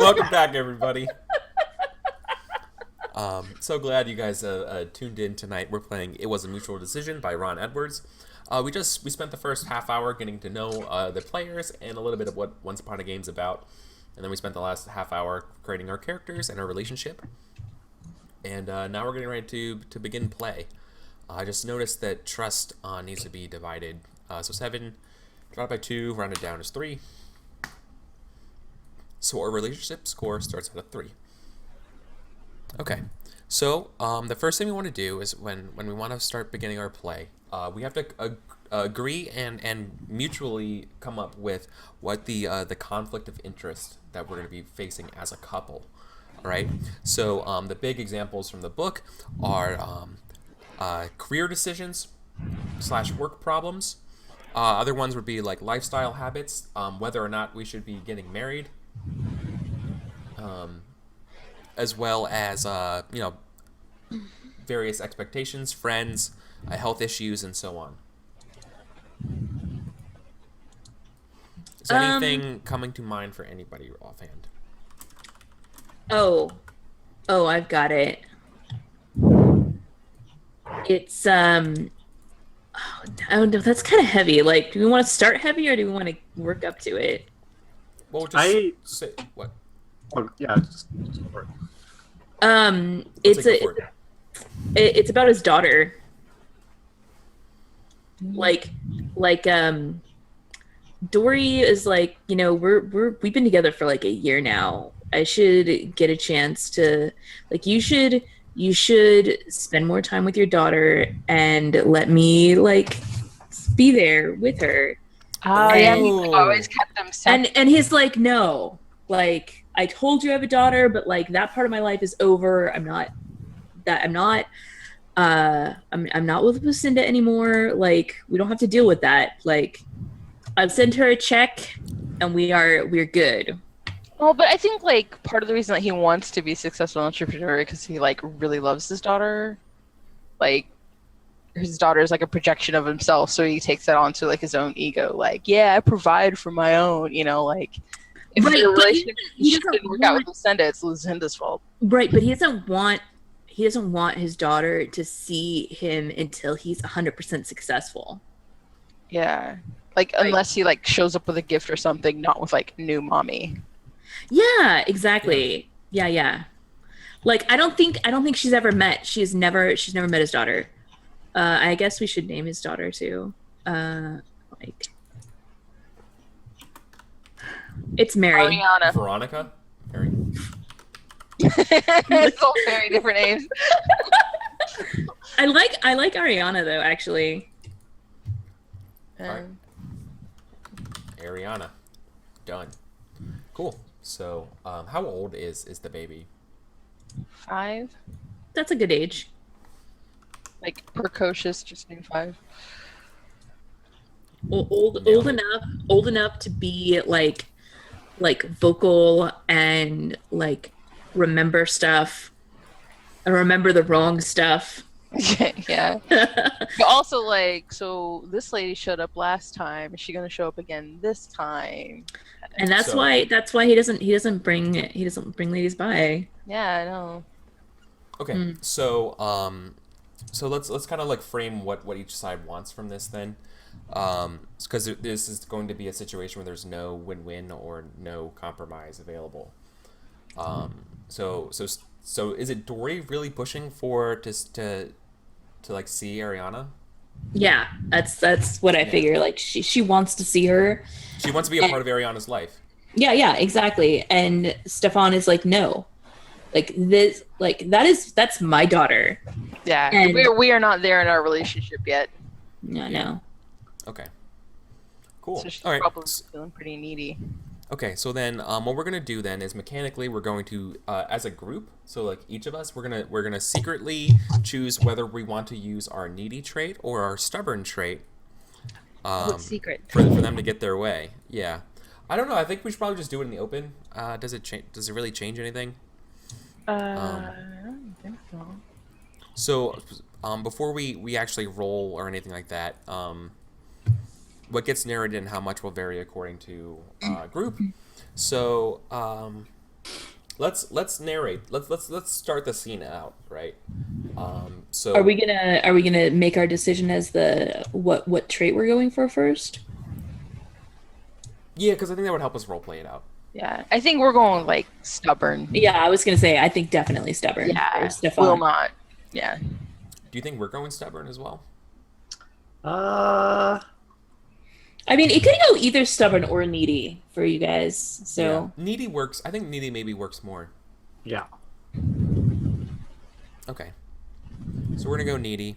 Welcome back, everybody. So glad you guys tuned in tonight. We're playing It Was a Mutual Decision by Ron Edwards. We spent the first half hour getting to know the players and a little bit of what Once Upon a Game's about, and then we spent the last half hour creating our characters and our relationship. And now we're getting ready to begin play. I just noticed that trust needs to be divided. So 7 divided by 2, rounded down is 3. So our relationship score starts at a 3. Okay, so the first thing we want to do is when we want to start beginning our play, we have to agree and mutually come up with what the conflict of interest that we're going to be facing as a couple, right? So the big examples from the book are career decisions / work problems. Other ones would be like lifestyle habits, whether or not we should be getting married. As well as various expectations, friends, health issues, and so on. Is anything coming to mind for anybody offhand? Oh, I've got it. It's I don't know. That's kind of heavy. Like, do we want to start heavy or do we want to work up to it? Well, just say what. Oh, yeah, just go for it. It's about his daughter. Like, Dory is like, we've been together for like a year now. I should get a chance to, like, you should spend more time with your daughter and let me like be there with her. Oh, yeah, he always kept them separate. And he's like, no, like, I told you I have a daughter, but like that part of my life is over. I'm not with Lucinda anymore. Like, we don't have to deal with that. Like, I've sent her a check and we're good. Well, but I think like part of the reason that he wants to be a successful entrepreneur because he like really loves his daughter. Like, his daughter is like a projection of himself, so he takes that onto like his own ego. Like, yeah, I provide for my own, like. If the relationship didn't work out with Lucinda, it's Lucinda's fault. Right, but he doesn't want his daughter to see him until he's 100% successful. Yeah. Like, unless he like shows up with a gift or something, not with like new mommy. Yeah, exactly. Yeah. Like, I don't think she's never met his daughter. I guess we should name his daughter too. It's Mary. Ariana. Veronica? Mary? It's all very different names. I like Ariana though, actually. Alright. Ariana. Done. Cool. So, how old is the baby? 5. That's a good age. Like, precocious, just named 5. Old enough to be like vocal and like remember stuff and remember the wrong stuff. Yeah. But also, like, so this lady showed up last time. Is she gonna show up again this time? And that's why he doesn't bring ladies by. Yeah, I know. Okay, so let's kind of like frame what each side wants from this then. Because this is going to be a situation where there's no win-win or no compromise available. So is it Dory really pushing to like see Ariana? Yeah, that's what I figure. Like, she wants to see her. She wants to be a part of Ariana's life. Yeah, exactly. And Stefan is like, no, like this, like that's my daughter. Yeah, and we are not there in our relationship yet. No. Okay. Cool. So she's All right. probably feeling pretty needy. Okay, so then what we're gonna do then is mechanically we're going to as a group, so like each of us we're gonna secretly choose whether we want to use our needy trait or our stubborn trait. What's secret? For them to get their way. Yeah, I don't know. I think we should probably just do it in the open. Does it really change anything? I don't think so. So before we actually roll or anything like that, what gets narrated and how much will vary according to group. So let's narrate. Let's start the scene out, right? So Are we gonna make our decision as the what trait we're going for first? yeah, because I think that would help us role play it out. Yeah, I think we're going like stubborn. Yeah, I was gonna say I think definitely stubborn. Yeah, Or Stefan. will not. Yeah. Do you think we're going stubborn as well? I mean, it could go either stubborn or needy for you guys. So Yeah. Needy works. I think needy maybe works more. Yeah. Okay. So we're gonna go needy.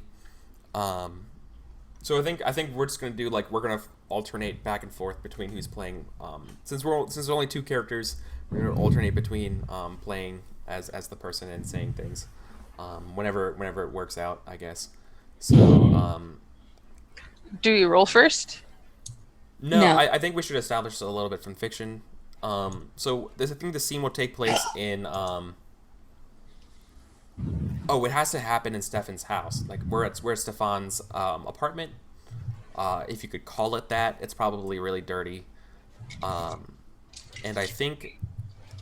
So I think we're just gonna do like we're gonna alternate back and forth between who's playing. Since there's only two characters, we're gonna alternate between playing as the person and saying things. Whenever it works out, I guess. So Do we roll first? no, No. I think we should establish a little bit from fiction. So I think the scene will take place in. Oh, it has to happen in Stefan's house. Like we're at Stefan's apartment. If you could call it that, it's probably really dirty. And I think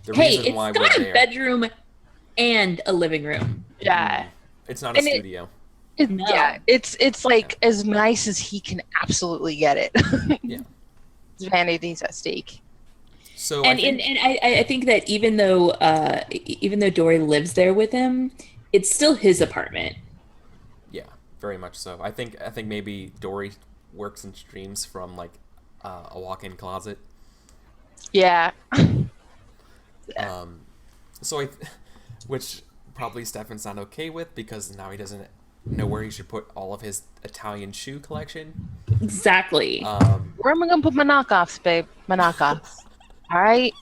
the hey, reason why it's we're got a there, bedroom and a living room. Yeah. it's not a And studio. No. Yeah, it's like as nice as he can absolutely get it. Yeah. His vanity's at stake. So And I think that even though Dory lives there with him, it's still his apartment. yeah, very much so. I think maybe Dory works and streams from like a walk-in closet. Yeah. So which probably Stefan's not okay with because now he doesn't know where he should put all of his Italian shoe collection. Exactly. Where am I gonna put my knockoffs, babe? My knockoffs. All right,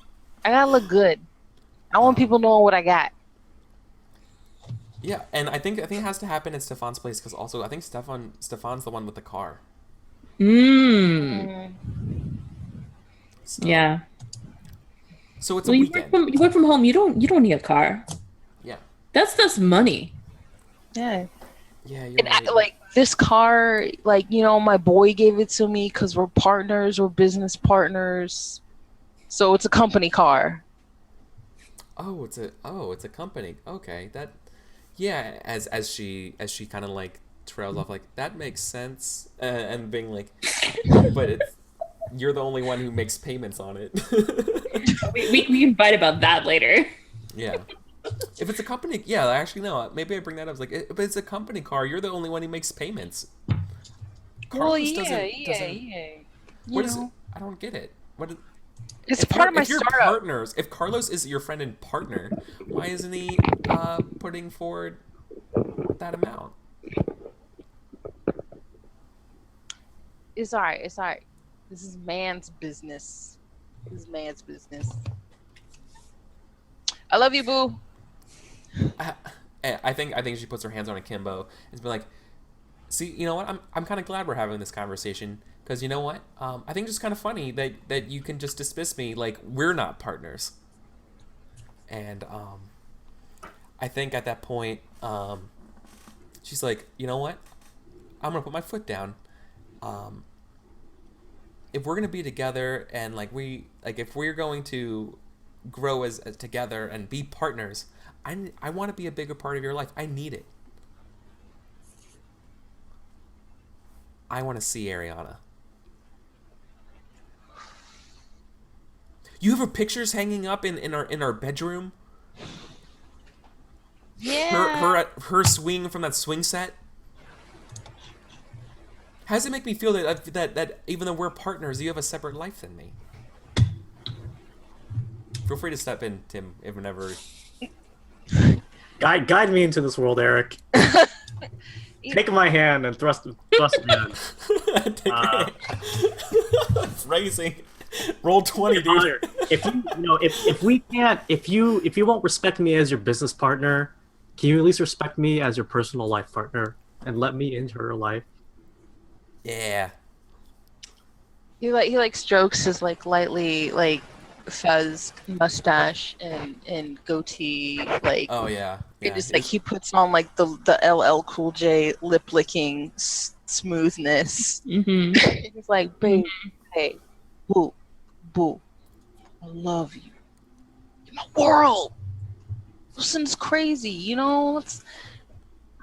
I gotta look good. I want people knowing what I got. Yeah, and I think it has to happen at Stefan's place because also I think Stefan's the one with the car. Mm. So, Yeah. So it's Well, a you weekend. work from home. You don't need a car. Yeah. That's money. Yeah. Yeah, you're And right. like this car, like my boy gave it to me because we're partners, we're business partners. So it's a company car. Oh, it's a company. Okay, that. Yeah, as she kind of like trails off, like that makes sense, and being like, but you're the only one who makes payments on it. We can fight about that later. Yeah. If it's a company, yeah, actually no. Maybe I bring that up. It's like, if it's a company car, you're the only one who makes payments. Carlos doesn't. What is it? I don't get it. It's If part of my if you're startup. partners, if Carlos is your friend and partner, why isn't he putting forward that amount? It's alright. It's alright. This is man's business. This is man's business. I love you, boo. I think she puts her hands on Akimbo and be like, "See, you know what? I'm kind of glad we're having this conversation because you know what? I think it's just kind of funny that you can just dismiss me like we're not partners." And I think at that point, she's like, "You know what? I'm gonna put my foot down. If we're gonna be together and if we're going to grow as together and be partners, I want to be a bigger part of your life. I need it. I want to see Ariana. You have her pictures hanging up in our bedroom. Yeah. Her swing from that swing set. How does it make me feel that even though we're partners, you have a separate life than me? Feel free to step in, Tim, if whenever. Guide me into this world, Eric. Take my hand and thrust me in. Phrasing. Roll 20, dude. If you won't respect me as your business partner, can you at least respect me as your personal life partner and let me into her life? Yeah. He strokes his lightly fuzz mustache and goatee Oh yeah. it just he puts on the LL Cool J lip licking smoothness. Mm-hmm. He's like, babe, hey, boo, I love you. You're my world. Lucinda's crazy, you know.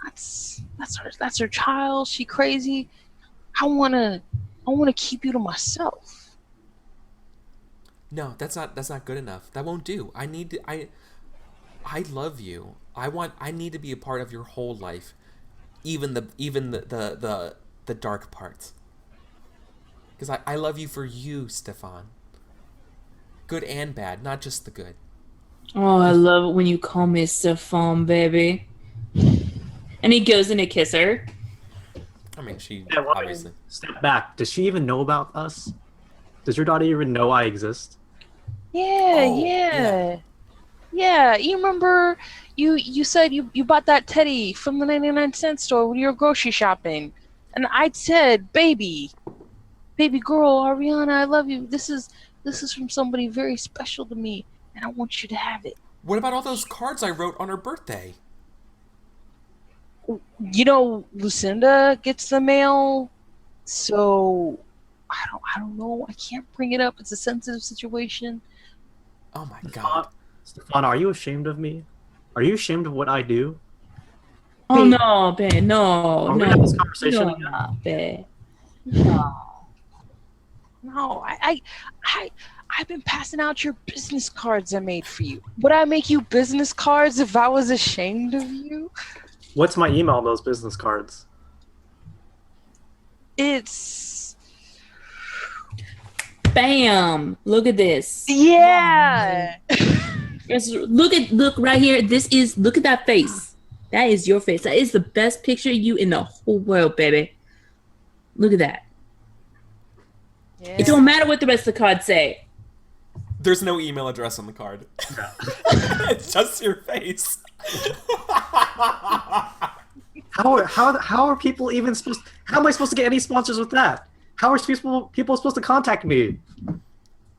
That's her child. She crazy. I wanna keep you to myself. No, that's not good enough. That won't do. I love you. I need to be a part of your whole life, even the dark parts. Because I love you for you, Stefan. Good and bad, not just the good. Oh, I love it when you call me Stefan, baby. And he goes in to kiss her. I mean, she Yeah, well, obviously. step back. Does she even know about us? Does your daughter even know I exist? Yeah, Oh, yeah. Yeah, you remember you said you bought that teddy from the 99-cent store when you were grocery shopping. And I said, baby girl, Ariana, I love you. This is from somebody very special to me, and I want you to have it. What about all those cards I wrote on her birthday? You know, Lucinda gets the mail, so I don't know. I can't bring it up. It's a sensitive situation. Oh my god. Stefan, are you ashamed of me? Are you ashamed of what I do? Oh Babe. no, babe, no, Are we no, gonna have this conversation no, again? no, babe. No, I've been passing out your business cards I made for you. Would I make you business cards if I was ashamed of you? What's my email on those business cards? It's Bam! Look at this. yeah. Look right here. Look at that face. That is your face. That is the best picture of you in the whole world, baby. Look at that. It don't matter what the rest of the cards say. There's no email address on the card. It's just your face. How are people even supposed? How am I supposed to get any sponsors with that? How are people supposed to contact me?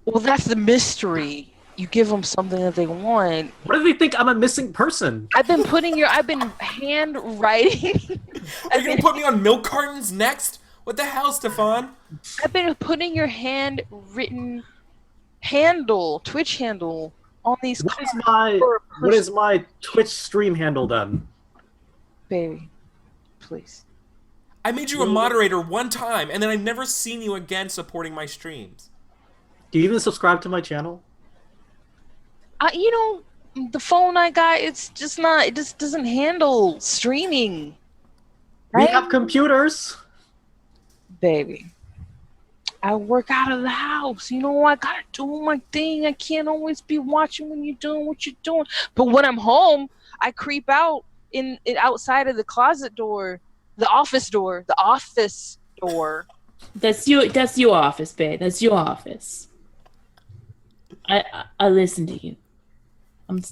Well, that's the mystery. You give them something that they want. What do they think? I'm a missing person. I've been hand writing. Are you gonna put me on milk cartons next? What the hell, Stefan? I've been putting your handwritten Twitch handle on these What cards. what is my Twitch stream handle then? Baby, please. I made you a moderator one time, and then I've never seen you again supporting my streams. Do you even subscribe to my channel? You know, the phone I got, it just doesn't handle streaming. We Right? have computers. Baby, I work out of the house. You know, I gotta do my thing. I can't always be watching when you're doing what you're doing. But when I'm home, I creep out in outside of the closet door, the office door. That's your office, babe. That's your office. I listen to you.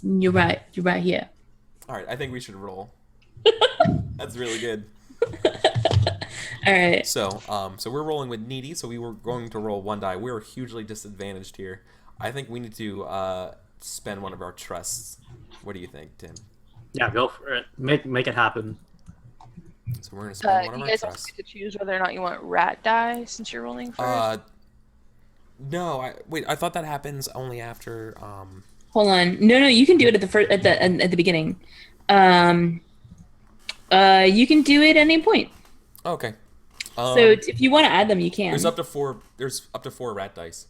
You're right. You're right here. All right, I think we should roll. That's really good. All right. So we're rolling with needy. So we were going to roll one die. We were hugely disadvantaged here. I think we need to spend one of our trusts. What do you think, Tim? Yeah, go for it. Make it happen. So we're gonna spend one of You our guys also trusts. get to choose whether or not you want rat die since you're rolling first. No. I thought that happens only after. Hold on. No, you can do it at the beginning. You can do it at any point. Okay. So if you want to add them, you can. There's up to four rat dice.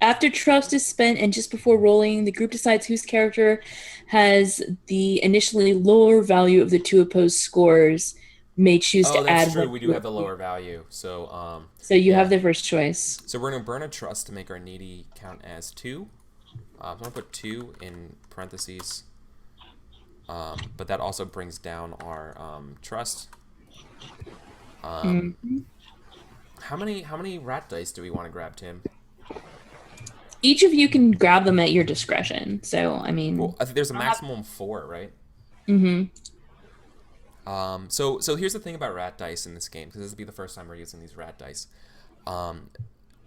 After trust is spent and just before rolling, the group decides whose character has the initially lower value of the two opposed scores. May choose to add. That's true. one We to do it. have the lower value. So So you yeah. have the first choice. So we're gonna burn a trust to make our needy count as 2. So I'm gonna put 2 in parentheses. But that also brings down our trust. How many rat dice do we want to grab, Tim? Each of you can grab them at your discretion. So I mean. Well, I think there's a maximum of 4, right? Mm-hmm. So here's the thing about rat dice in this game, because this will be the first time we're using these rat dice.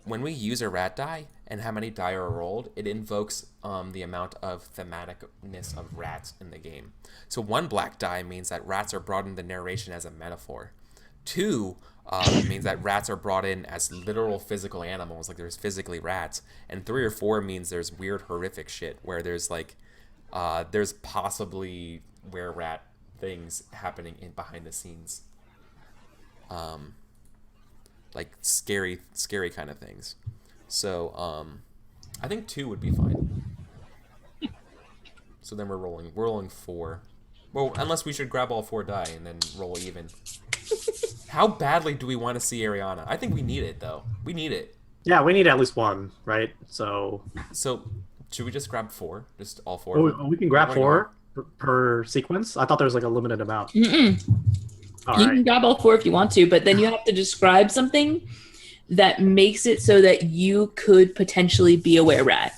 When we use a rat die and how many die are rolled, it invokes the amount of thematicness of rats in the game. So 1 black die means that rats are brought in the narration as a metaphor. 2 means that rats are brought in as literal physical animals, like there's physically rats. And 3 or 4 means there's weird horrific shit where there's like there's possibly were-rat things happening in behind the scenes. Like scary kind of things. So I think 2 would be fine. So then we're rolling 4. Well, unless we should grab all 4 die and then roll even. How badly do we want to see Ariana? I think we need it though. We need it. Yeah, we need at least one, right? So Should we just grab 4? Just all 4? we can grab Wanna 4 per sequence. I thought there was like a limited amount. Mm-mm. All You right. can grab all 4 if you want to, but then you have to describe something that makes it so that you could potentially be a were-rat.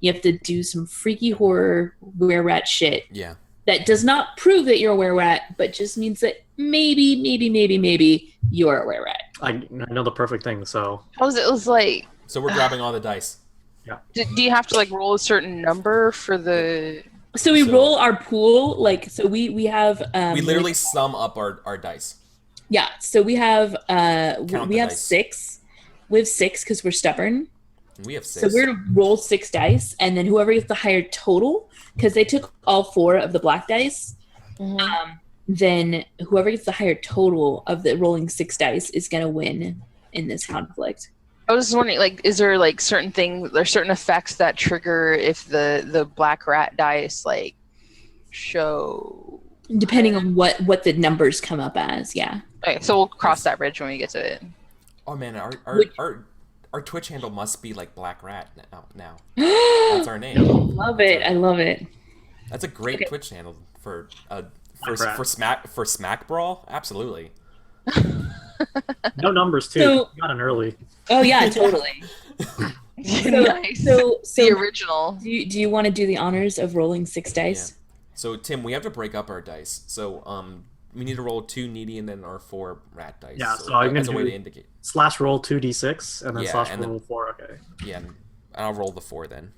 You have to do some freaky horror were-rat shit. Yeah. That does not prove that you're a were-rat, but just means that maybe you're a were-rat. I know the perfect thing. So How's it was like? So we're grabbing all the dice. Do you have to like roll a certain number for the? So we So- roll our pool, like, so we have We literally sum up our dice. yeah, so we have Count we the have dice. 6. We have 6 because we're stubborn. We have 6. So we're gonna roll 6 dice, and then whoever gets the higher total, because they took all 4 of the black dice, then whoever gets the higher total of the rolling 6 dice is gonna win in this conflict. I was just wondering, like, is there like certain things, there's certain effects that trigger if the black rat dice like show? Depending on what the numbers come up as, yeah. Okay, so we'll cross that bridge when we get to it. Oh man, Which- our Twitch handle must be like Black Rat now. I That's our name. love it. I love it. That's a great Okay. Twitch handle for Black Rat. Smack Brawl. Absolutely. no numbers too. So- You got an early. Oh yeah, totally. Nice. So The original. do you want to do the honors of rolling 6 dice? So Tim, we have to break up our dice. So we need to roll 2 needy and then our 4 rat dice. Yeah, so I'm gonna as a way do- to indicate. Slash roll 2d6 and then Yeah, slash and then- roll 4. Okay. Yeah, and I'll roll the 4 then.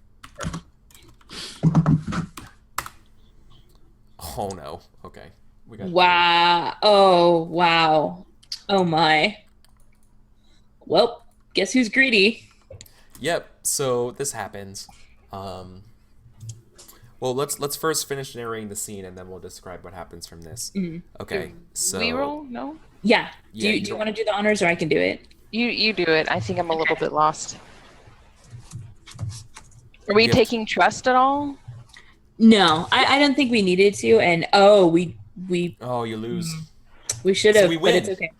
Oh no. Okay. We got Wow. Oh, wow. Oh my. Well, guess who's greedy? Yep. So this happens. Well, let's first finish narrating the scene, and then we'll describe what happens from this. Okay. So We roll? No? Yeah. Yeah, do you want to do the honors or I can do it? You do it. I think I'm a little bit lost. Are we Yeah. taking trust at all? No, I don't think we needed to. And we Oh, you lose. should So have, we but win. it's okay.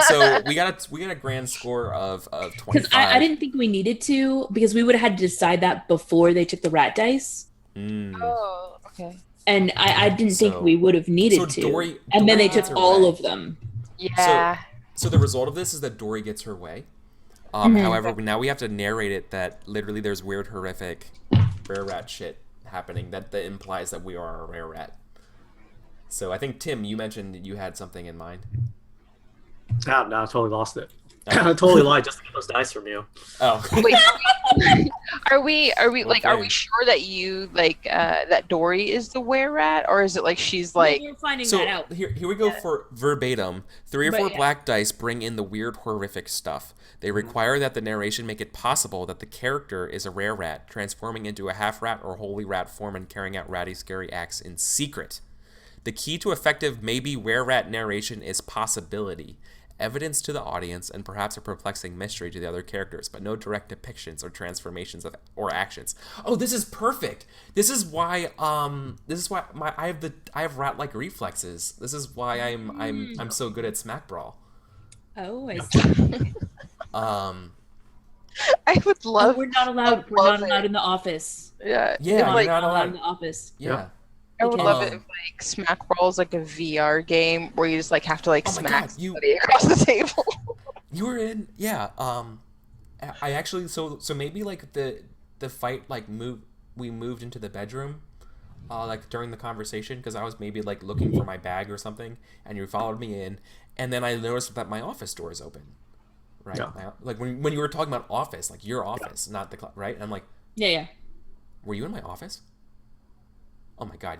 So we got a grand score of 25. Because I didn't think we needed to, because we would have had to decide that before they took the rat dice. Mm. Oh, okay. And I didn't think So- we would have needed so to. Dory and then they gets took her all way. of them. Yeah. So the result of this is that Dory gets her way. However, now we have to narrate it that literally there's weird, horrific, rare rat shit happening that implies that we are a rare rat. So I think Tim, you mentioned that you had something in mind. Ah, no, I totally lost it. I totally lied just to get those dice from you. Oh, Wait, are we like, are we Okay. sure that you like that Dory is the were rat, or is it like she's like We're finding so that out. here we go for verbatim. 3 or But 4 yeah. black dice bring in the weird, horrific stuff. They require that the narration make it possible that the character is a rare rat, transforming into a half rat or wholly rat form and carrying out ratty, scary acts in secret. The key to effective maybe were rat narration is possibility, evidence to the audience, and perhaps a perplexing mystery to the other characters, but no direct depictions or transformations or actions. Oh, this is perfect. This is why I have rat-like reflexes. This is why I'm so good at Smack Brawl. Oh, I see. I would Oh, love. we're not allowed. We're love not allowed it. in the office. Yeah. Yeah, If, like, you're not allowed. in the office. Yeah. I would Okay. love it if like Smack Brawl is like a VR game where you just like have to like Oh my smack God, you- somebody across the table. You were in, yeah. I actually so maybe like the fight like we moved into the bedroom, like during the conversation because I was maybe like looking for my bag or something, and you followed me in, and then I noticed that my office door is open, right? Yeah. Like when you were talking about office, like your office, not the right. And I'm like, Yeah. were you in my office? Oh my God!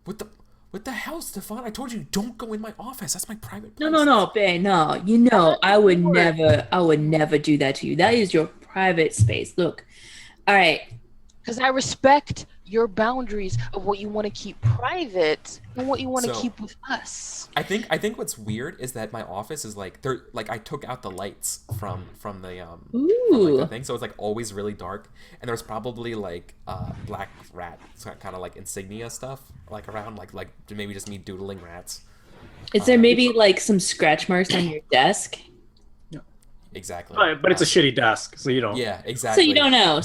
What the hell, Stefan? I told you don't go in my office. That's my private place. No, babe, no. You know, I would never do that to you. That is your private space. Look, all right. Because I respect your boundaries of what you want to keep private and what you want to So- keep with us. I think what's weird is that my office is like I took out the lights from the from like Ooh. the thing, so it's like always really dark, and there's probably like black rat kind of like insignia stuff like around, like maybe just me doodling rats. Is there maybe like some scratch marks on your desk? Exactly. But it's a shitty desk, so you don't. Yeah, So exactly. you don't know.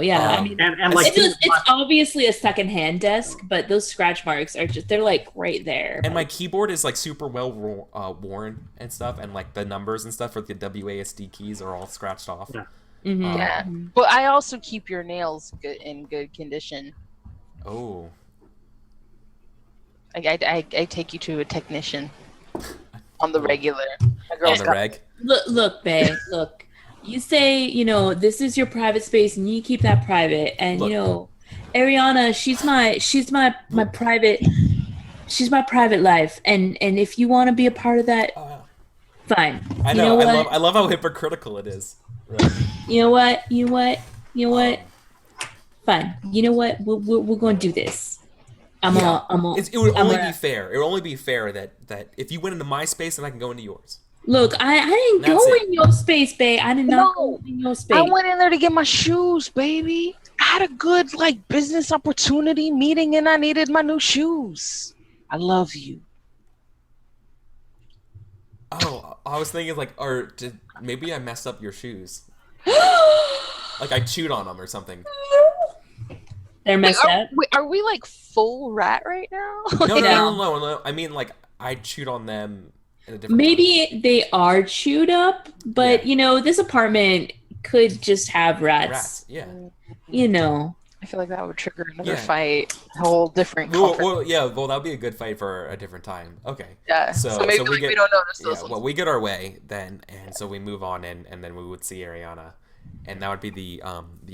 Yeah, I mean, And like it's obviously a secondhand desk, but those scratch marks are they're like right there. And my keyboard is like super well worn and stuff, and like the numbers and stuff for the WASD keys are all scratched off. Yeah. Mhm. Yeah. But I also keep your nails in good condition. Oh. I take you to a technician on the regular. My On girl's the got reg. Look, babe, look. You say, this is your private space and you keep that private. And Look. Ariana, she's my private life. And if you want to be a part of that, fine. I You know. what? I love how hypocritical it is. Right. You know what? Fine. You know what? We're going to do this. It It would only be fair. It would only be fair that if you went into my space, then I can go into yours. Look, I didn't That's go it. in your space, babe. I did not go in your space. I went in there to get my shoes, baby. I had a good business opportunity meeting and I needed my new shoes. I love you. Oh, I was thinking maybe I messed up your shoes. Like I chewed on them or something. They're messed up. Are we full rat right now? No. I mean, like I chewed on them in a different way. Maybe they are chewed up, but this apartment could just have rats. Rats. Yeah. I feel like that would trigger another Yeah. fight. A whole different Well, conflict. that'd be a good fight for a different time. Okay. Yeah. So maybe we get we don't notice those yeah. ones. Well, we get our way then, and so we move on in, and then we would see Ariana, and that would be the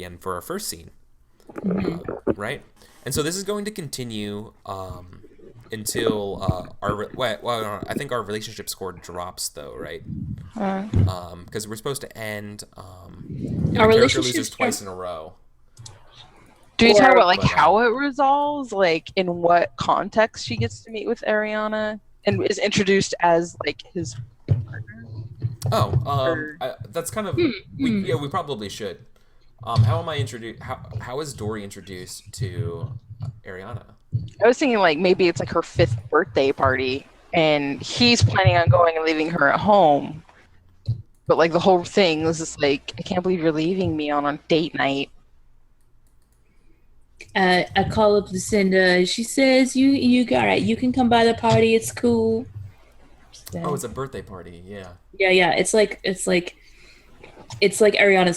end for our first scene, right? And so this is going to continue until I think our relationship score drops though, right? Because we're supposed to end. Our The character relationship loses twice in a row. Do you talk about But, how it resolves? In what context she gets to meet with Ariana and is introduced as his partner? That's kind of we probably should. How am I introduced? How is Dory introduced to Ariana? I was thinking maybe it's her 5th birthday party and he's planning on going and leaving her at home. But the whole thing was just I can't believe you're leaving me on a date night. I call up Lucinda. She says, "You all right? You can come by the party. It's cool." Oh, it's a birthday party. Yeah. Yeah. It's like Ariana's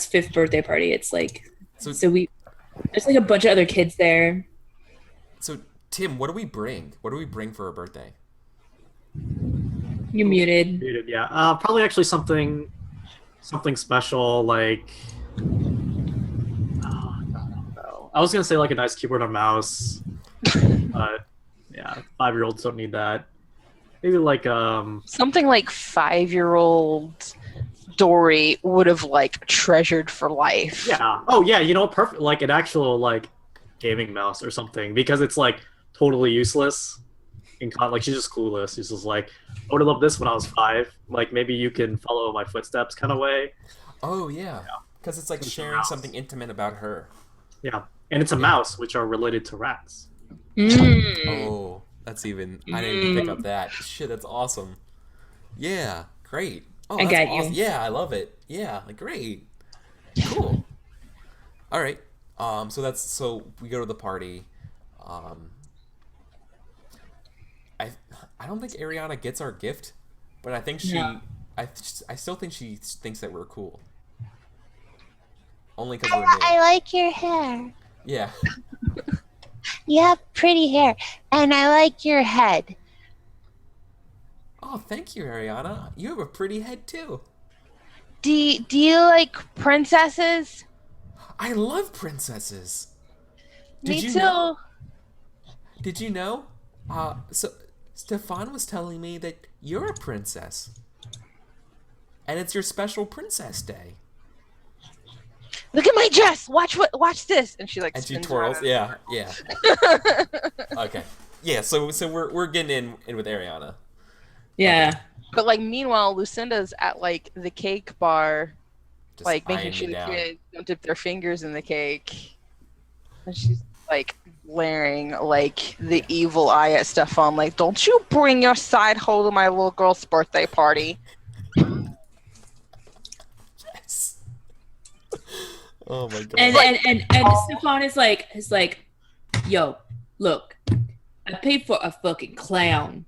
5th birthday party. It's there's a bunch of other kids there. So Tim, what do we bring? What do we bring for her birthday? You're muted. Muted, yeah. Probably actually something special like. I don't know. I was gonna say a nice keyboard and mouse, but yeah, 5-year-olds don't need that. Maybe Something 5-year-old Dory would have treasured for life. yeah. Oh yeah, perfect. An actual gaming mouse or something, because it's totally useless. She's just clueless. She's just I would have loved this when I was 5. Maybe you can follow my footsteps kind of way. Oh yeah, because it's sharing something intimate about her. Yeah, and it's a mouse, which are related to rats. Oh, that's even. I didn't even pick up that. Shit, that's awesome. Yeah, great. Oh, I that's got you. awesome. Yeah, I love it. Yeah, great. Cool. All right. So we go to the party. I don't think Ariana gets our gift, but I think she. No. I still think she thinks that we're cool. Only because we're new. I like your hair. Yeah. You have pretty hair, and I like your head. Oh, thank you, Ariana. You have a pretty head too. Do you like princesses? I love princesses. Me you too. know- Did you know? So Stefan was telling me that you're a princess, and it's your special princess day. look at my dress. Watch this. And she like And she spins twirls. around. Yeah. Okay. Yeah. So we're getting in with Ariana. Yeah. But like meanwhile, Lucinda's at like the cake bar, Just like eyeing making me sure the down. kids don't dip their fingers in the cake. And she's like glaring like the evil eye at Stefan, like, don't you bring your side hoe to my little girl's birthday party. Yes. Oh my god. And Stefan is like, yo, look, I paid for a fucking clown.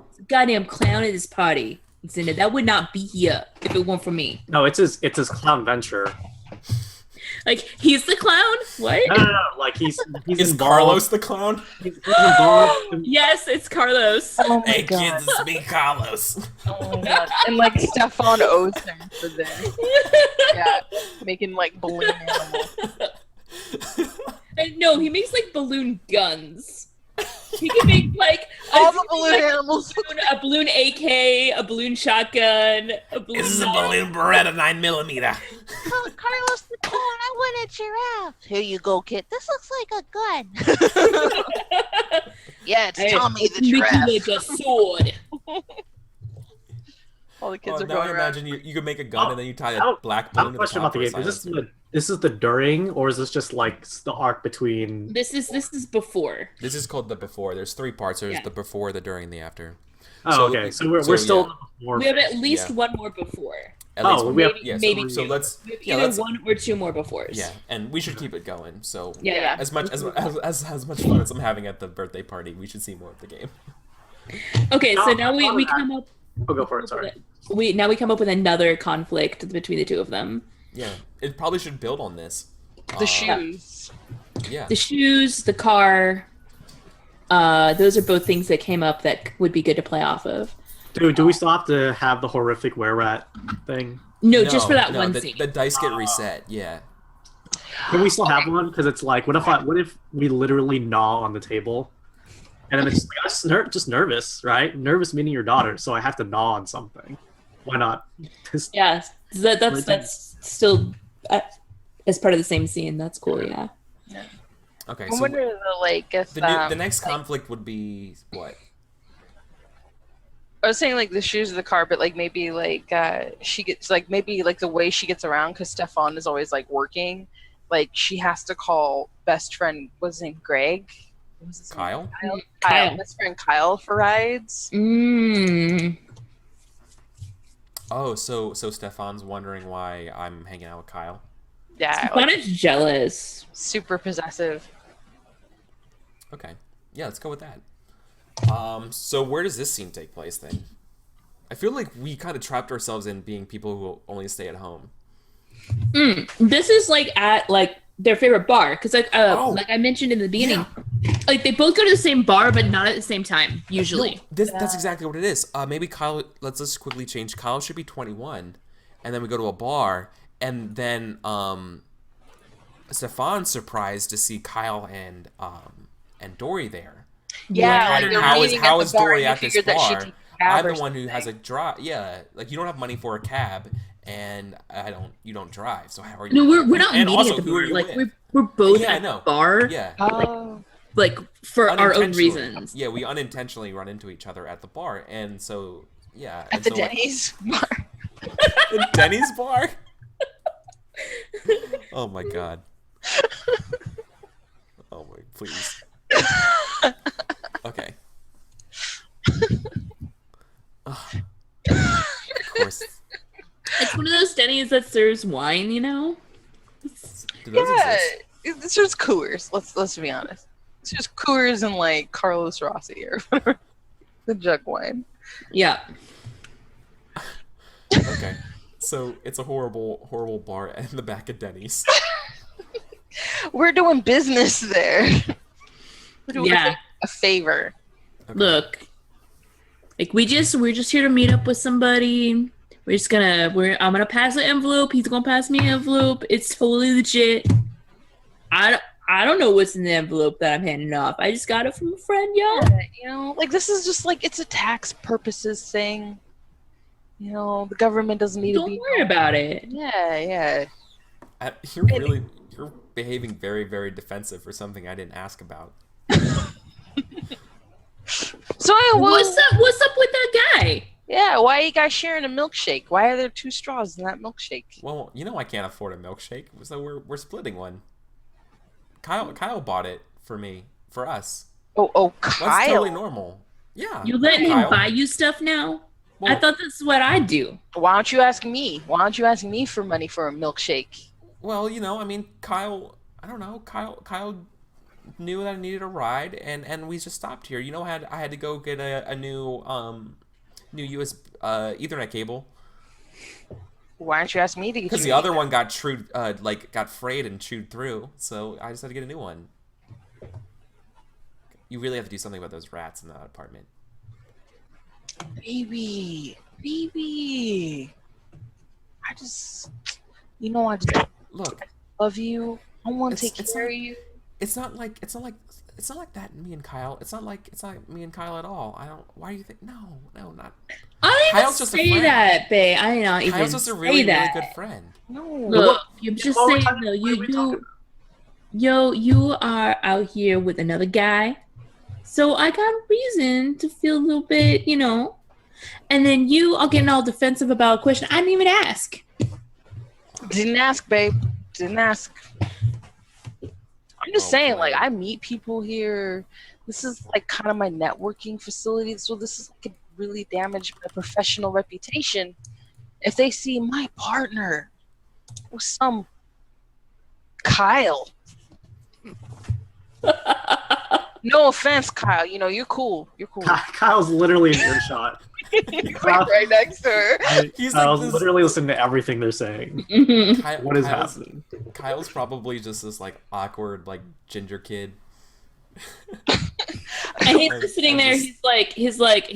It's a goddamn clown at this party. Lucinda, that would not be here if it weren't for me. No, it's his clown venture. Like, he's the clown? What? No. Like he's Is involved. Carlos the clown? He's involved. Yes, it's Carlos. Oh my Hey god. kids, it's me, Carlos. Oh my god. And like Stefan owes him for this. Yeah. Making like balloon animals. And no, he makes like balloon guns. He can make like All the balloon animals. a balloon AK, a balloon shotgun, a balloon. This is a balloon Beretta 9mm. Oh, Carlos the clown, I want a giraffe. Here you go, kid. This looks like a gun. Yeah, it's Hey, Tommy the make giraffe. you like a sword. All the kids are Now going I around. imagine you could make a gun and then you tie a I black have balloon a to the question top about the for a game. silencer. This is the during, or is this just like the arc between? This is before. This is called the before. There's 3 parts. There's Yeah. the before, the during, and the after. Oh, So- okay. So we're so, still yeah. more. We have at least Yeah. one more before. At Oh, least one. we have- Yeah, maybe so two. let's We have yeah, either let's one or two more befores. yeah, and we should keep it going. So Yeah. as much as much fun as I'm having at the birthday party, we should see more of the game. Okay, so No, now we no, come up. Oh, go for it. Sorry. We come up with another conflict between the two of them. Yeah, it probably should build on this. The shoes. Yeah. The shoes, the car. Those are both things that came up that would be good to play off of. Do we still have to have the horrific were rat thing? No, just for that one the, scene. The dice get reset. Yeah. Can we still have one? Because it's like, what if we literally gnaw on the table, and then it's like, just nervous, right? Nervous meaning your daughter, so I have to gnaw on something. Why not? Just- Yeah, that's still as part of the same scene. That's cool. Yeah. Okay. I So wonder like if the next conflict would be what? I was saying like the shoes of the car, but like maybe like she gets like maybe like the way she gets around because Stefan is always like working, like she has to call best friend. What's his name? Greg. What was his name? Kyle? Kyle. Best friend Kyle for rides. Oh, so Stefan's wondering why I'm hanging out with Kyle. Yeah, Stefan like, is jealous. super possessive. Okay. Yeah, let's go with that. So where does this scene take place then? I feel like we kind of trapped ourselves in being people who will only stay at home. This is like at like their favorite bar because like like I mentioned in the beginning, like they both go to the same bar but not at the same time usually. That's exactly what it is. Maybe Kyle. Let's just quickly change. Kyle should be 21, and then we go to a bar, and then Stefan's surprised to see Kyle and Dory there. Yeah, Like, like they're how is meeting at the bar Dory and at you this figured that she bar? could cab I'm or the one who has a something. drive. Yeah, like you don't have money for a cab, and you don't drive. So how are you? No, we're not and meeting also, at the who are bar. you Like with? we're both Yeah, I at know. the bar. Yeah. Oh, Like for our own Unintentionally. reasons. Yeah, we unintentionally run into each other at the bar, and so yeah. at and the so, like, Denny's bar. the Denny's bar. Oh my god. Oh my, please. Okay. Ugh. Of course. It's one of those Denny's that serves wine, you know. Do those Yeah, exist? it's just Coors. Let's be honest. It's just Coors and like Carlos Rossi or whatever. The jug wine. Yeah. Okay. So it's a horrible bar in the back of Denny's. We're doing business there. We're doing Yeah. a favor. Okay. Look, like we're just here to meet up with somebody. I'm gonna pass the envelope. He's gonna pass me an envelope. It's totally legit. I don't know what's in the envelope that I'm handing off. I just got it from a friend, yo. Yeah, you know, like this is just like it's a tax purposes thing. You know, the government doesn't need to Don't be. worry about it. Yeah, yeah. You're behaving very, very defensive for something I didn't ask about. So What's up with that guy? Yeah, why are you guys sharing a milkshake? Why are there 2 straws in that milkshake? Well, I can't afford a milkshake, so we're splitting one. Kyle bought it for us. Oh, That's Kyle. totally normal. Yeah. You letting him Kyle. buy you stuff now? Well, I thought this is what I do. Why don't you ask me? Why don't you ask me for money for a milkshake? Well, I mean, Kyle. I don't know. Kyle knew that I needed a ride, and we just stopped here. I had to go get a new US Ethernet cable Why don't you ask me to get you? because the other one got got frayed and chewed through. So I just had to get a new one. You really have to do something about those rats in that apartment. Baby. I just Look, love you. I want to It's- take it's care not- of you. it's not like that. Me and Kyle. It's not like me and Kyle at all. I don't. Why do you think? No, not. I didn't Kyle's just a say friend. that, babe. I did not even Kyle's just a say really, that. really good friend. No. Look, you're just What we're saying talking- though. what are we talking You are out here with another guy, so I got a reason to feel a little bit, And then you are getting all defensive about a question I didn't even ask. Didn't ask, babe. Didn't ask. I'm just Oh, saying, boy. like, I meet people here. This is like kind of my networking facility. So this is could really damage my professional reputation if they see my partner with some Kyle. No offense, Kyle. You're cool. You're cool. Kyle's literally in earshot. right next to her. He's like Kyle's this- literally listening to everything they're saying. Kyle, What is Kyle's, happening? Kyle's probably just this awkward ginger kid. And he's just sitting there. just- He's like,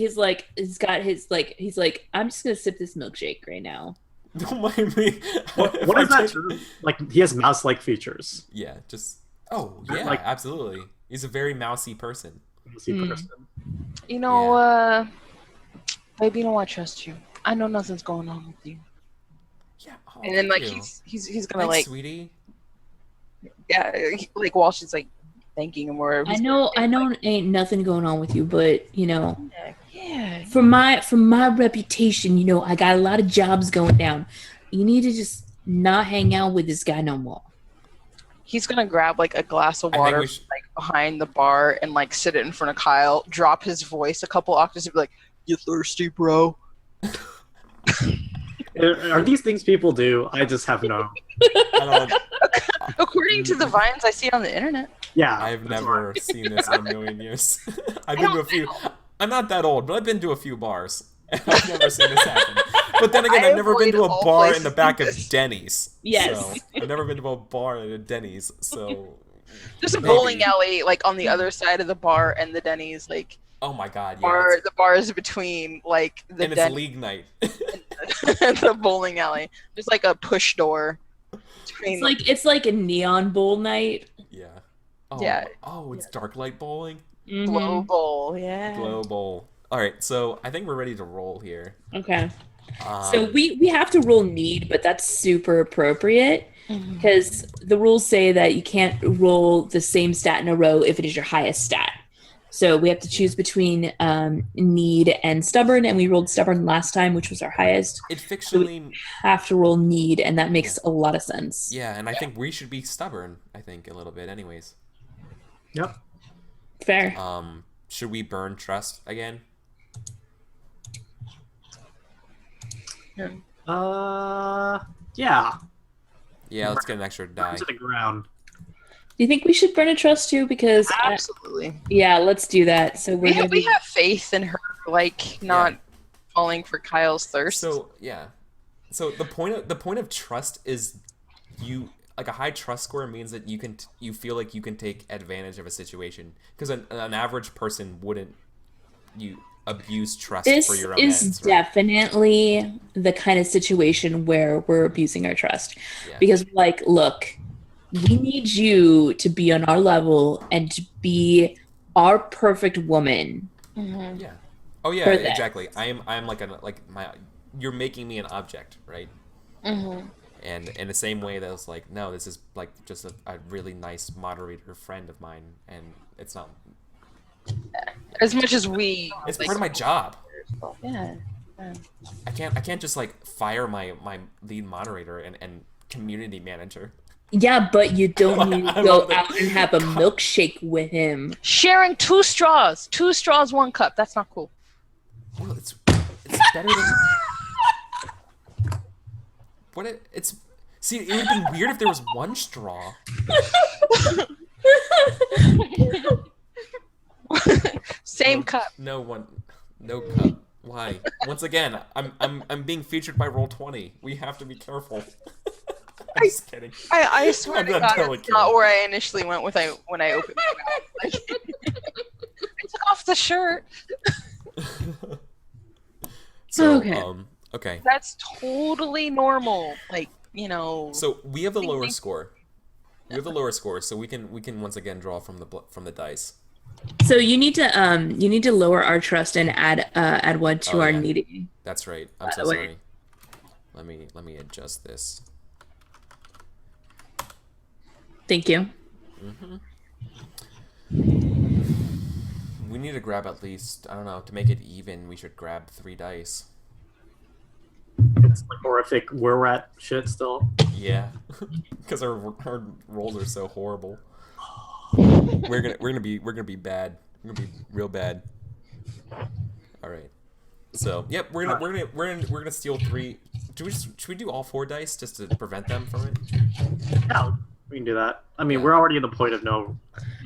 I'm just gonna sip this milkshake right now. Don't mind me. What is that term? Like, he has mouse-like features. Yeah, just yeah, Like- absolutely. He's a very mousy person. Person. Baby, I trust you. I know nothing's going on with you. Yeah. Oh, And then thank you. he's gonna Thanks, sweetie. while she's thanking him or I know, ain't nothing going on with you, but yeah. for my reputation, I got a lot of jobs going down. You need to just not hang out with this guy no more. He's gonna grab a glass of I think water we should- behind the bar and sit it in front of Kyle, drop his voice a couple octaves and be like, "You thirsty, bro?" Are these things people do? I just have no. I don't. According to the vines I see on the internet. Yeah. I've that's never why. seen this in a million years. I've been to a few. I'm not that old, but I've been to a few bars. I've never seen this happen. But then again, I I've never been to a avoid all bar in places the back of like this. Denny's. Yes. So, I've never been to a bar at a Denny's. So. There's a Maybe. bowling alley on the other side of the bar and the Denny's Oh my God. Yeah. bar. The bar is between the And it's Denny's league night. and the bowling alley. There's a push door between. It's like a neon bowl night. Yeah. Oh, Yeah. Oh, it's dark light bowling. Glow Mhm. bowl, yeah. Glow bowl. All right, so I think we're ready to roll here. Okay. So Um, we have to roll need, but that's super appropriate Mhm. because the rules say that you can't roll the same stat in a row if it is your highest stat. So we have to choose between need and stubborn, and we rolled stubborn last time, which was our highest. it fictionally, Have to roll need, and that makes a lot of sense. yeah, and I think we should be stubborn. I think a little bit, anyways. Yep. Fair. Should we burn trust again? Yeah. Yeah, let's get an extra die. To the ground. Do you think we should burn a trust too? Because Absolutely. yeah, let's do that. So We we're gonna have, we be, have faith in her, not falling for Kyle's thirst. So yeah, so the point of trust is you a high trust score means that you feel like you can take advantage of a situation because an average person wouldn't abuse trust this for your own is ends, right? definitely the kind of situation where we're abusing our trust Yeah. because look, we need you to be on our level and to be our perfect woman. Mhm. Yeah. Oh yeah, For that. exactly. I'm you're making me an object, right? Mhm. And in the same way that was like, no, this is like just a really nice moderator friend of mine, and it's not. As much as we. It's part of my job. Yeah. I can't just like fire my lead moderator and community manager. Yeah, but you don't need I to go love that. out and have a milkshake with him. Sharing 2 straws. 2 straws, 1 cup. That's not cool. Well, it's better than. It's see, it would have been weird if there was 1 straw. Same cup. No cup. Why? Once again, I'm being featured by Roll20. We have to be careful. I'm just kidding. I swear I'm to not God, totally it's not kidding. where I initially went when I opened my mouth. Like, I took off the shirt. So, Okay. okay. That's totally normal. Like, you know. So we have the Ding, lower ding. score. We have the lower score, so we can once again draw from the dice. So you need to lower our trust and add 1 to Oh, our yeah. needy. That's right. I'm By so the way. sorry. Let me adjust this. Thank you. We need to grab at least, I don't know, to make it even, we should grab 3 dice. It's like horrific. We're at shit still. Yeah, because our rolls are so horrible. We're gonna be bad. We're gonna be real bad. All right. So yep, we're gonna steal 3. Should we do all 4 dice just to prevent them from it? Yeah, we can do that. I mean, Yeah. we're already at the point of no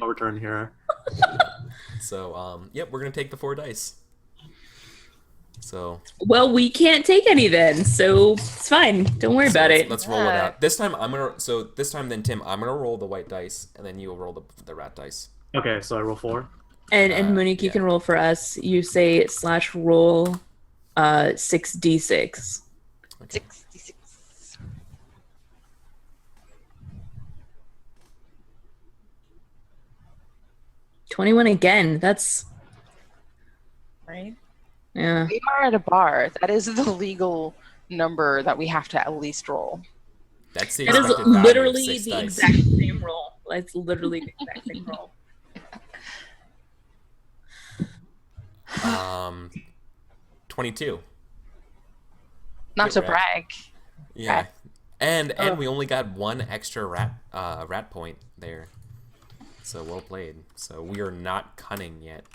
return here. So yep, we're gonna take the 4 dice. So Well, we can't take any then, so it's fine. Don't worry about it. let's roll it out. This time then Tim, I'm gonna roll the white dice, and then you'll roll the rat dice. Okay, so I roll 4. And Monique, you yeah. can roll for us. You say /roll 6d6. 66. /21 again. That's Right? yeah. We are at a bar. That is the legal number that we have to at least roll. That's the That is expected value of literally 6 the dice. exact same roll. That's literally the exact same roll. 22. Not Get to wrecked. brag. Yeah, and Oh. we only got 1 extra rat point there. So well played. So we are not cunning yet.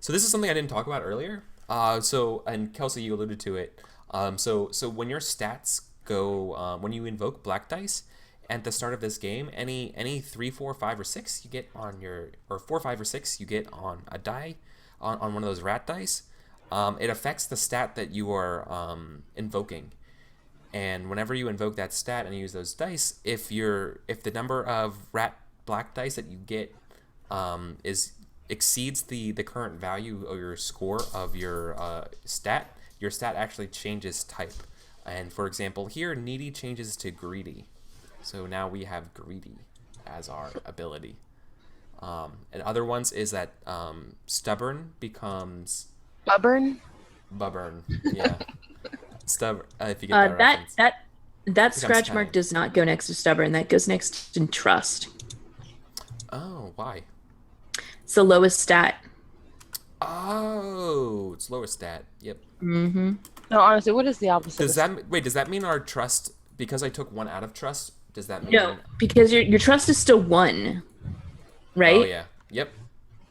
So this is something I didn't talk about earlier. And Kelsey, you alluded to it. So when your stats go, when you invoke black dice at the start of this game, any 3, 4, 5, or 6 you get on your, or 4, 5, or 6 you get on a die, on one of those rat dice, it affects the stat that you are invoking. And whenever you invoke that stat and use those dice, if the number of black dice that you get exceeds the current value of your score of your stat actually changes type. And for example, here needy changes to greedy. So now we have greedy as our ability. And other ones is that stubborn becomes Stubborn? bubburn. Yeah. Stubborn. If you get that reference. That scratch cunning. mark does not go next to stubborn. That goes next to trust. Oh, why? It's the lowest stat. Oh, it's lowest stat. Yep. Mm-hmm. No, honestly, what is the opposite? Does that mean our trust, because I took 1 out of trust, does that mean No, because your trust is still 1, right? Oh yeah. Yep.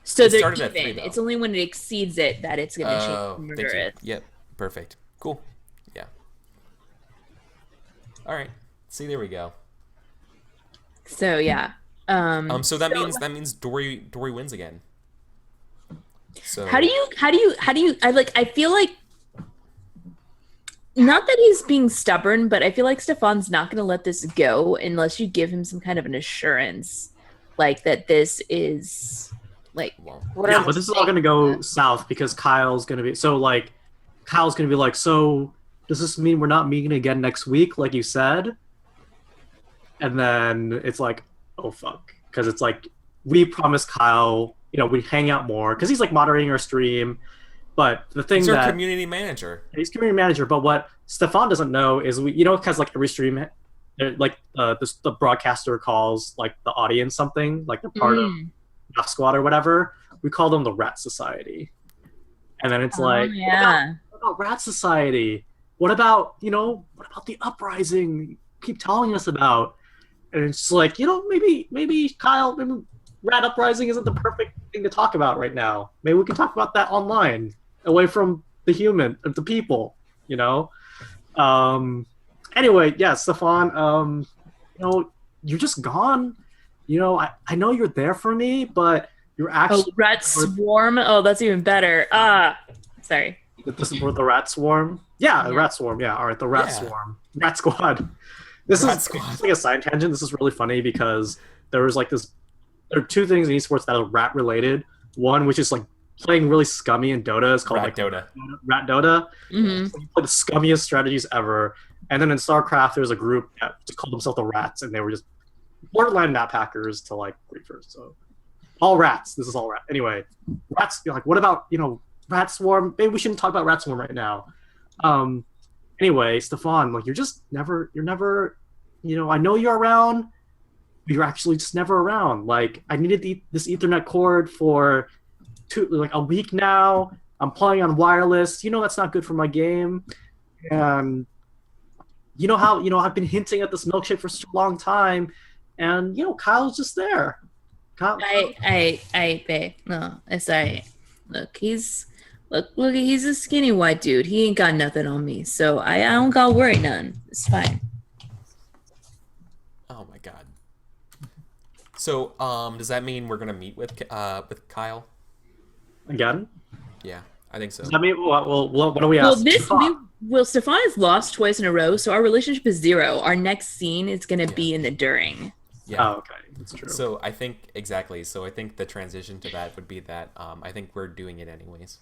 So It they're started even. at 3, though. It's only when it exceeds it that it's gonna Oh, change thank you. murderous. Yep. Perfect. Cool. Yeah. All right. See, there we go. So yeah. So that means Dory wins again. So How do you I feel like not that he's being stubborn, but I feel like Stefan's not going to let this go unless you give him some kind of an assurance like that this is like Well, Yeah, but this is all gonna go south because Kyle's gonna be so does this mean we're not meeting again next week like you said? And then it's like, oh fuck, because it's like we promised Kyle, we'd hang out more because he's like moderating our stream, But the thing He's our that community manager. he's community manager, but what Stefan doesn't know is because like every stream, the broadcaster calls like the audience something, like they're part of F Squad or whatever. We call them the Rat Society, and then it's like, yeah. what about Rat Society? What about the uprising you keep telling us about? And it's just like, maybe Kyle, maybe Rat Uprising isn't the perfect thing to talk about right now. Maybe we can talk about that online, away from the people, Anyway, yeah, Stefan, you're just gone. I know you're there for me, but you're actually... Rat Swarm? Oh, that's even better. Sorry. This is where the Rat Swarm? Yeah, the Rat Swarm, yeah. All right, the Rat Swarm. Rat Squad. This is like a side tangent. This is really funny because there was like there are two things in esports that are rat related. One, which is like playing really scummy in Dota, is called Rat Dota. Rat Dota. Mm-hmm. So you play the scummiest strategies ever. And then in StarCraft, there's a group that just called themselves the Rats, and they were just borderline map hackers to like griefers. So all rats. This is all rat. Anyway, rats. You're like, what about Rat Swarm? Maybe we shouldn't talk about Rat Swarm right now. Anyway, Stefan, like you're never, I know you're around, but you're actually just never around. Like I needed this Ethernet cord for a week now. I'm playing on wireless. That's not good for my game. And how I've been hinting at this milkshake for such a long time, and Kyle's just there. Babe. No, it's alright. Look, he's a skinny white dude. He ain't got nothing on me, so I don't got worry none. It's fine. Oh my god. So, does that mean we're gonna meet with Kyle Again? Yeah, I think so. Does that mean what do we ask? Stefan has lost twice in a row, so our relationship is 0. Our next scene is gonna be in the during. Yeah. Oh, okay, that's true. So I think exactly. So I think the transition to that would be that I think we're doing it anyways.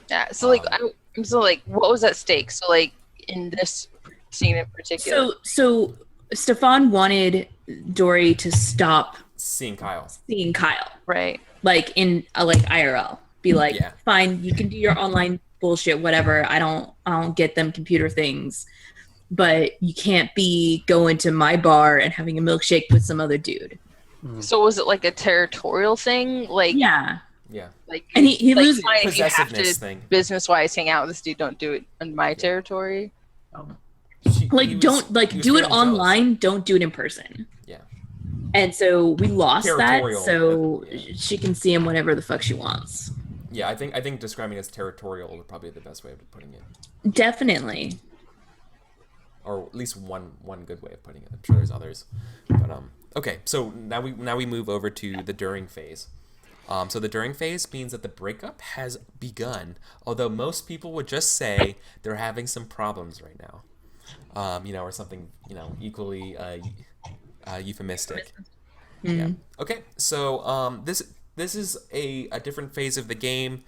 Yeah. So what was at stake? So like in this scene in particular. So Stefan wanted Dory to stop seeing Kyle. Right. Like in IRL. Be like, fine, you can do your online bullshit, whatever. I don't get them computer things. But you can't be going to my bar and having a milkshake with some other dude. So was it like a territorial thing? Like Yeah. Like and he loses if you have to thing. Business wise hang out with this dude, don't do it in my territory. Do it online, don't do it in person. Yeah. And so we lost that, so she can see him whenever the fuck she wants. Yeah, I think describing it as territorial is probably the best way of putting it. Definitely. Or at least one good way of putting it. I'm sure there's others. But okay, so now we move over to the during phase. So the during phase means that the breakup has begun, although most people would just say they're having some problems right now. Or something, equally euphemistic. Yeah. Okay, so this is a different phase of the game.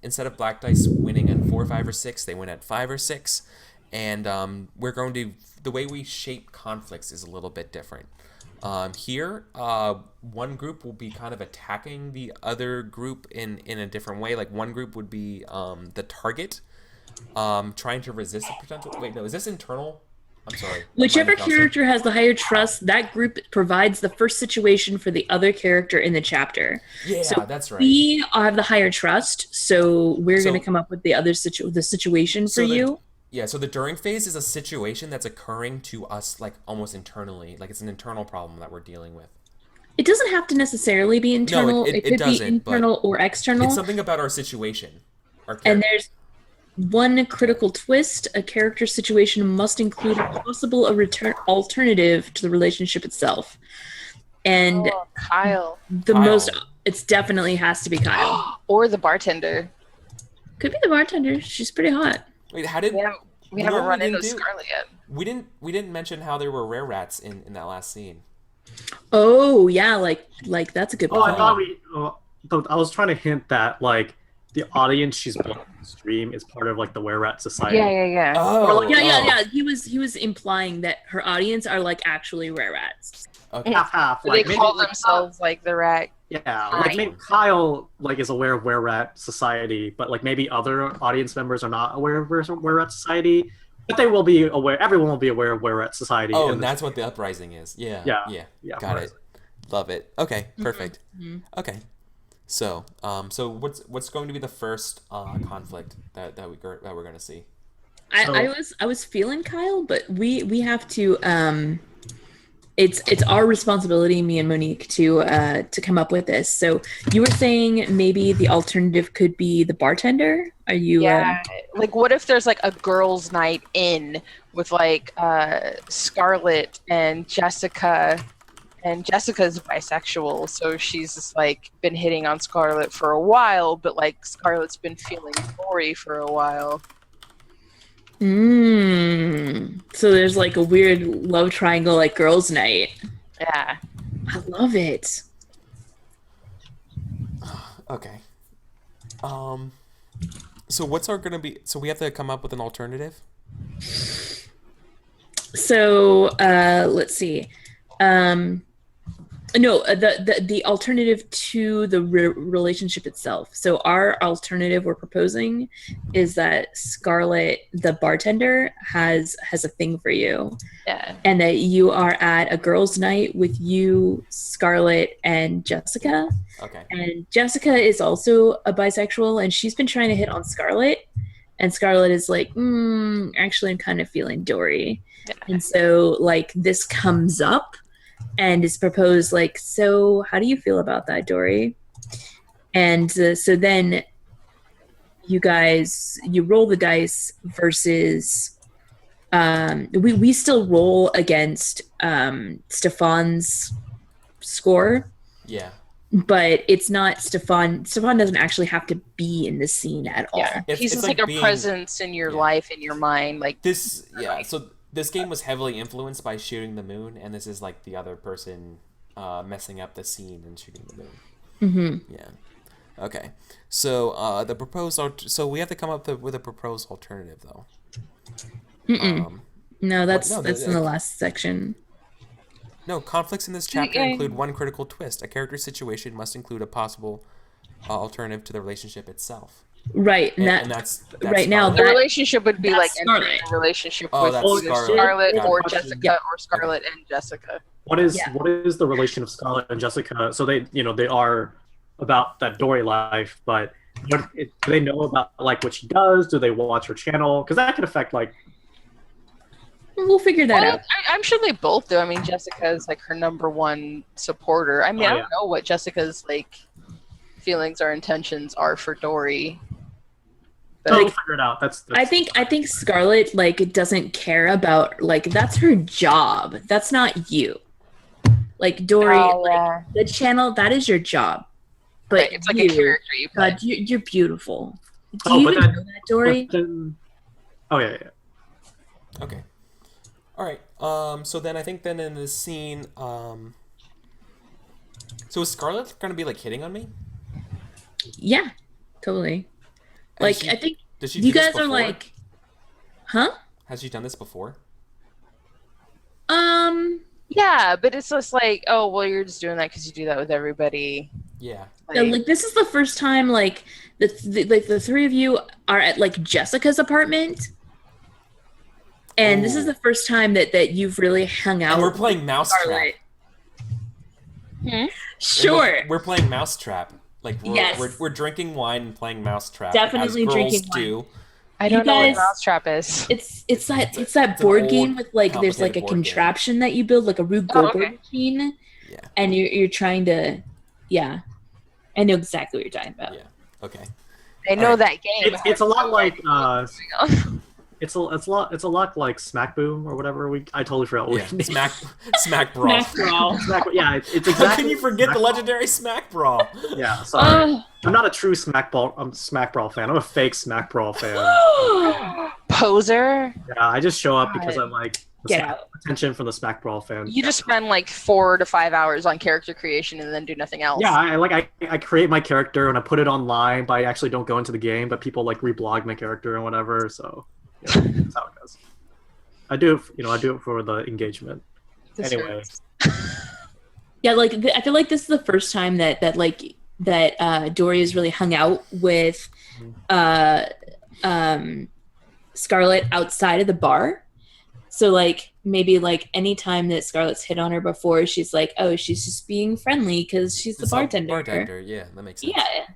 Instead of Black Dice winning at 4, 5, or 6, they win at 5 or 6. And we're going to, the way we shape conflicts is a little bit different. Here, one group will be kind of attacking the other group in a different way. Like one group would be the target, trying to resist a potential. Wait, no, is this internal? I'm sorry. Whichever character has the higher trust, that group provides the first situation for the other character in the chapter. Yeah, so that's right. We have the higher trust, so we're going to come up with the other situation for you. Yeah, so the during phase is a situation that's occurring to us, like, almost internally. Like, it's an internal problem that we're dealing with. It doesn't have to necessarily be internal. No, it could be internal or external. It's something about our situation. And there's one critical twist. A character situation must include a possible alternative to the relationship itself. And Kyle. It definitely has to be Kyle. Or the bartender. Could be the bartender. She's pretty hot. Wait, how did we haven't run into Scarlet yet? We didn't mention how there were rare rats in that last scene. Oh yeah, like that's a good point. I was trying to hint that like the audience she's built on the stream is part of like the Were Rat Society. Yeah. Oh, yeah. He was implying that her audience are like actually rare rats. Okay. half. They Like maybe call like, themselves like the rat. yeah, like maybe Kyle like is aware of where rat society, but like maybe other audience members are not aware of where rat society. But they will be aware. Everyone will be aware of where rat society. Oh, in and the that's what the uprising is. Yeah. Yeah. Got it. Love it. Okay, perfect. Mhm. Okay. So, so what's going to be the first conflict that we're going to see? I was feeling Kyle, but we have to it's our responsibility, me and Monique, to come up with this. So you were saying maybe the alternative could be the bartender. Are you? Yeah. Like, what if there's like a girls' night in with like Scarlett and Jessica, and Jessica's bisexual, so she's just like been hitting on Scarlett for a while, but like Scarlett's been feeling Dory for a while. So there's like a weird love triangle, like girls' night. Yeah. I love it. Okay. So what's our gonna be? So we have to come up with an alternative. So let's see. No, the alternative to the relationship itself. So our alternative we're proposing is that Scarlett, the bartender, has a thing for you. Yeah. And that you are at a girls' night with you, Scarlett, and Jessica. Okay. And Jessica is also a bisexual, and she's been trying to hit on Scarlett. And Scarlett is like, actually, I'm kind of feeling Dory. Yeah. And so, like, this comes up and is proposed, like, so how do you feel about that, Dory? And so then you roll the dice versus we still roll against Stefan's score, Yeah. but it's not Stefan doesn't actually have to be in the scene at all. Yeah. It's He's just like like a being- presence in your life, in your mind. Like This, yeah. So this game was heavily influenced by Shooting the Moon, and this is like the other person messing up the scene and Shooting the Moon. Mm-hmm. Yeah. Okay. So the proposed. So we have to come up with a proposed alternative, though. No, that's no, in the last section. No, conflicts in this chapter Okay. include one critical twist. A character's situation must include a possible alternative to the relationship itself. Right, And that's right now, Scarlet. the that- relationship would be like that's entering Scarlet. a relationship Oh, with that's Scarlet. Scarlett Got or it. Jessica Yeah. or Scarlett and Jessica. What is Yeah. what is the relation of Scarlett and Jessica? So they they are about that Dory life, but do they know about like what she does? Do they watch her channel? Because that could affect like we'll figure that Well, out. I'm sure they both do. I mean, Jessica is like her number one supporter. I mean, Oh, I yeah. don't know what Jessica's like feelings or intentions are for Dory. But we'll figure it out. That's I think Scarlett like doesn't care about like that's her job. That's not you. Like Dory, like, the channel that is your job. But right, it's like a character you play. God, you're beautiful. Do Oh, you but even then- know that, Dory? But then- oh yeah. Okay. All right. So then I think then in this scene, so is Scarlett gonna be like hitting on me? Yeah, totally. Has Like she- I think Does she? you do this guys are before? like, huh? Has she done this before? Yeah, but it's just like, oh, well, you're just doing that because you do that with everybody. Yeah. Like this is the first time like the three of you are at like Jessica's apartment. And this is Ooh. the first time that you've really hung out. And we're playing Mousetrap. Scarlett. And Sure. We're playing Mousetrap. Like Yes. we're drinking wine and playing Mousetrap. Definitely as girls drinking wine. do. I You don't know guys- what Mousetrap is. It's that It's an board old, game with like there's like a complicated board game. contraption that you build like a Rube Oh, Goldberg okay. machine. Yeah. And you're trying to I know exactly what you're talking about. Yeah. Okay. I know Alright. that game. It's a lot like What's going on. it's a lot like Smack Boom or whatever. I totally forgot what Yeah. we Smack Brawl. Yeah, it's exactly. How can you forget the legendary Smack Brawl? Yeah, sorry. Oh. I'm not a true Smack Brawl fan. I'm a fake Smack Brawl fan. Poser. Yeah, I just show up because I'm like Get out. attention from the Smack Brawl fan. You just spend like 4 to 5 hours on character creation and then do nothing else. Yeah, I create my character and I put it online, but I actually don't go into the game. But people like reblog my character and whatever. So yeah, that's how it goes. I do it for the engagement. This Anyway. hurts. Yeah, like I feel like this is the first time that Dory has really hung out with uh Scarlett outside of the bar. So like maybe like any time that Scarlett's hit on her before, she's like, oh, she's just being friendly because she's the It's a bartender. Bartender, yeah, that makes sense. Yeah.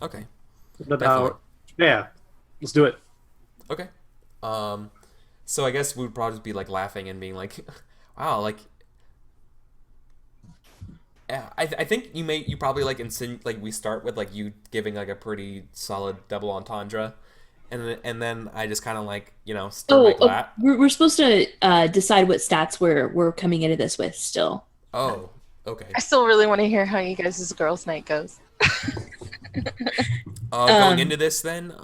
Okay. What Definitely. about? Yeah, let's do it. Okay. So I guess we'd probably be like laughing and being like, wow, like yeah, I think you probably like like we start with like you giving like a pretty solid double entendre, and then I just kind of like stir my glat. We're supposed to decide what stats we're coming into this with still. Oh, okay. I still really want to hear how you guys' girls' night goes. Going into this then,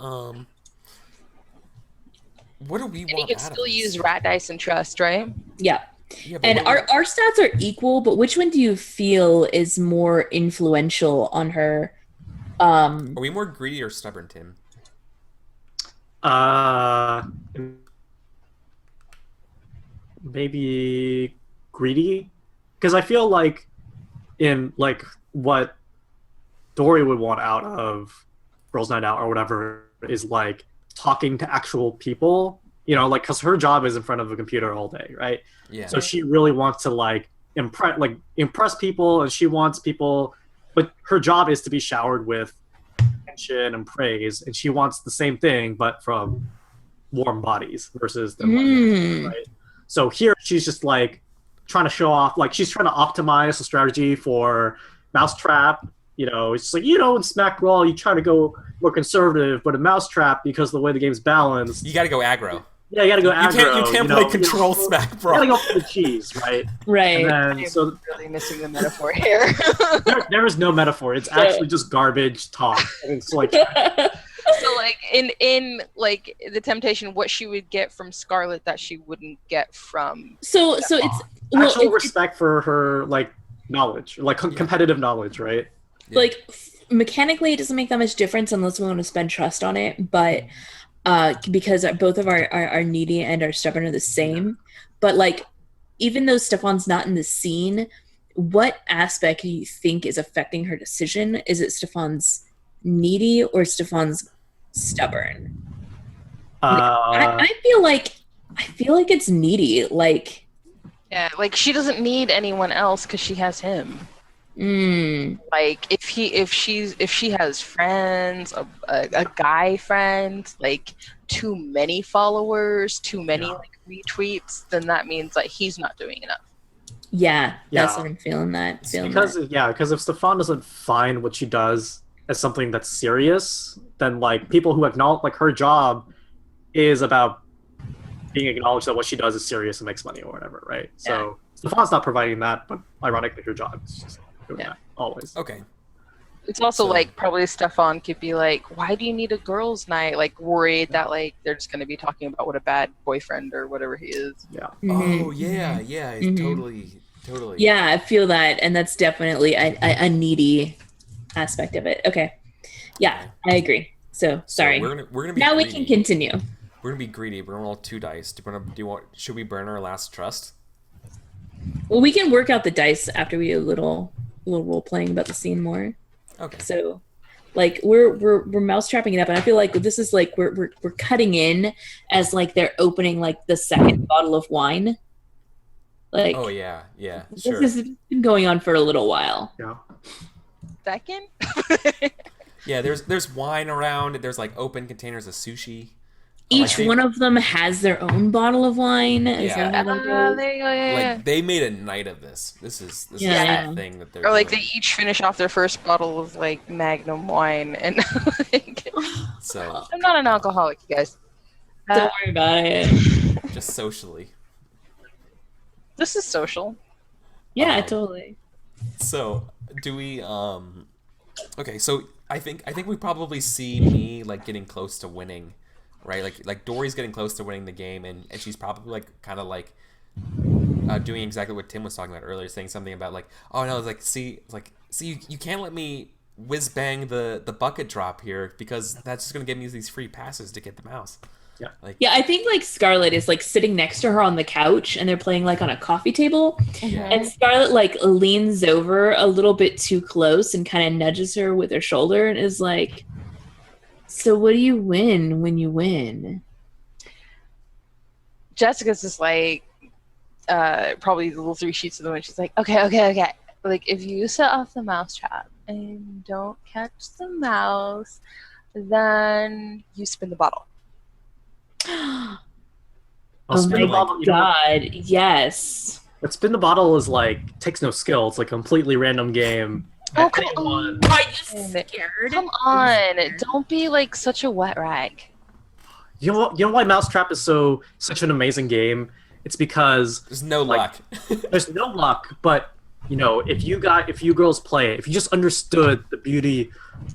what do we And you want can out still of this? use rat dice and trust, right? Yeah. Yeah, but And what do our stats are equal, but which one do you feel is more influential on her? are we more greedy or stubborn, Tim? Maybe greedy, because I feel like in like what Dory would want out of Girls Night Out or whatever is like talking to actual people, like because her job is in front of a computer all day, right? Yeah. So she really wants to like impress people, and she wants people, but her job is to be showered with attention and praise, and she wants the same thing but from warm bodies versus them right? So here she's just like trying to show off, like she's trying to optimize the strategy for Mousetrap. It's just like, in Smack Brawl, you try to go more conservative, but in Mousetrap, because of the way the game's balanced, You got to go aggro. yeah, you gotta go aggro. You can't play control Smack Brawl. You gotta go for the cheese, right? Right. And then, so I'm really missing the metaphor here. there is no metaphor. It's actually just garbage talk. And it's like, So like in like the temptation, what she would get from Scarlet that she wouldn't get from So it's actual respect for her like knowledge, like competitive knowledge, right? Yeah. like mechanically it doesn't make that much difference unless we want to spend trust on it, but because both of our needy and our stubborn are the same. But like even though Stefan's not in the scene, what aspect do you think is affecting her decision? Is it Stefan's needy or Stefan's stubborn? I feel like it's needy. Like yeah, like she doesn't need anyone else because she has him. Like if she has friends, a guy friend, like too many followers, too many like retweets, then that means like he's not doing enough. yeah, that's what I'm feeling. Because if Stefan doesn't find what she does as something that's serious, then like people who acknowledge, like her job is about being acknowledged that what she does is serious and makes money or whatever, right? So Stefan's not providing that, but ironically her job is just doing that always. Okay. It's also like probably Stefan could be like, why do you need a girls' night? Like worried that like they're just gonna be talking about what a bad boyfriend or whatever he is. Yeah. Oh yeah, totally. Yeah, I feel that, and that's definitely a needy aspect of it. Okay, yeah, I agree. So sorry. We're gonna be now greedy. we can continue. We're gonna be greedy. We're gonna roll 2 dice. Should we burn our last trust? Well, we can work out the dice after we do a little role playing about the scene more. Okay. So, like we're mousetrapping it up, and I feel like this is like we're cutting in as like they're opening like the second bottle of wine. Like, oh yeah, sure. This has been going on for a little while. Yeah. Second? Yeah, there's wine around. There's like open containers of sushi. Each one of them has their own bottle of wine. Is that how that goes? There you go, yeah. Like they made a night of this. This is the thing that they're Or like doing. they each finish off their first bottle of like Magnum wine, and like, So I'm not an alcoholic, you guys. Don't worry about it. just socially. This is social. Yeah, totally. So do we? Okay, so I think we probably see me like getting close to winning, right? Like Dory's getting close to winning the game, and she's probably like kind of like doing exactly what Tim was talking about earlier, saying something about like, oh no, see, you can't let me whiz bang the bucket drop here because that's just gonna give me these free passes to get the mouse. Yeah, I think like Scarlet is like sitting next to her on the couch and they're playing like on a coffee table. Yeah. And Scarlet like leans over a little bit too close and kind of nudges her with her shoulder and is like, so what do you win when you win? Jessica's just like, probably the little 3 sheets of the wind. She's like, okay. Like, if you set off the mousetrap and don't catch the mouse, then you spin the bottle. I'll Oh spin my the bottle, you know, god, yes. but spin the bottle is like takes no skill. It's like a completely random game. Oh, come on. Are you scared? Come on. Don't be like such a wet rag. You know why Mousetrap is such an amazing game? It's because There's no like, luck. there's no luck, but you know, if you girls play it, if you just understood the beauty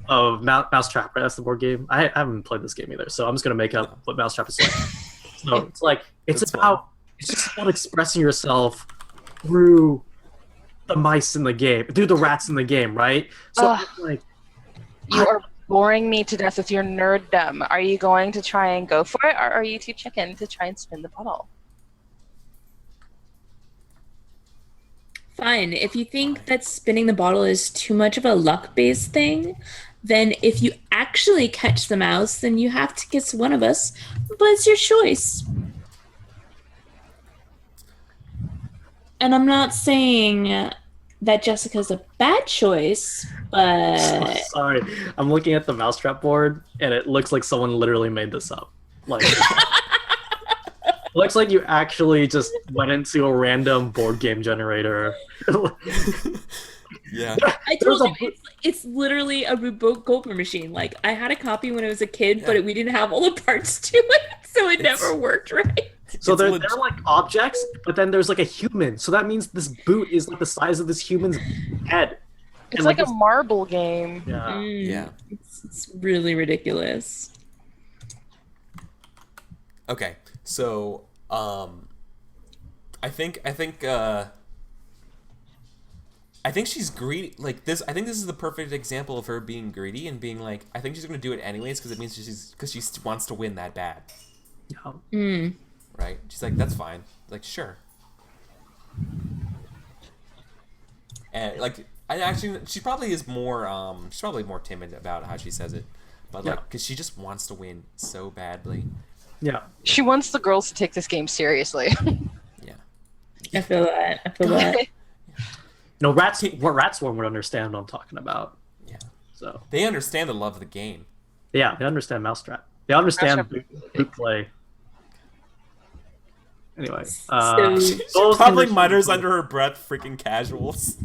of Mousetrap, right? That's the board game. I haven't played this game either, so I'm just gonna make up what Mousetrap is like. So it's like it's just about expressing yourself through the mice in the game, through the rats in the game, right? So like, You are boring me to death with your nerddom. Are you going to try and go for it, or are you too chicken to try and spin the bottle? Fine. If you think that spinning the bottle is too much of a luck-based thing, then if you actually catch the mouse, then you have to kiss one of us. But it's your choice. And I'm not saying that Jessica's a bad choice, but sorry, I'm looking at the Mousetrap board, and it looks like someone literally made this up. Like, looks like you actually just went into a random board game generator. Yeah. I told you it's literally a Rube Goldberg machine. Like I had a copy when I was a kid, but we didn't have all the parts to it, so it never worked right. So they're like objects, but then there's like a human. So that means this boot is like the size of this human's head. It's like a marble game. Yeah. Yeah. It's really ridiculous. Okay, so I think she's greedy. Like this, I think this is the perfect example of her being greedy and being like, I think she's gonna do it anyways because it means she wants to win that bad. Yeah. Right? She's like, that's fine. Like, sure. And like, she probably is more she's probably more timid about how she says it, but like, because she just wants to win so badly. Yeah. She wants the girls to take this game seriously. Yeah. I feel that. No, Ratsworm would understand what I'm talking about. Yeah. So they understand the love of the game. yeah, they understand Mousetrap. They understand boot play. Anyway, She probably mutters under her breath, "Freaking casuals."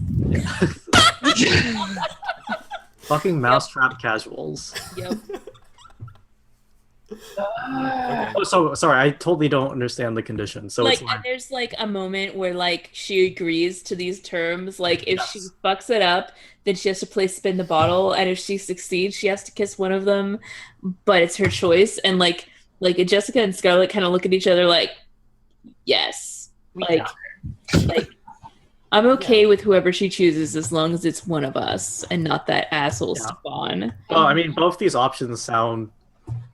fucking Mousetrap casuals. Yep. Okay. Oh, so sorry, I totally don't understand the condition. So Like, it's like, there's like a moment where like she agrees to these terms. Like if she fucks it up, then she has to play spin the bottle, and if she succeeds, she has to kiss one of them. But it's her choice, and like Jessica and Scarlet kind of look at each other like, yes, like I'm okay with whoever she chooses as long as it's one of us and not that asshole Stefan. well, I mean, both these options sound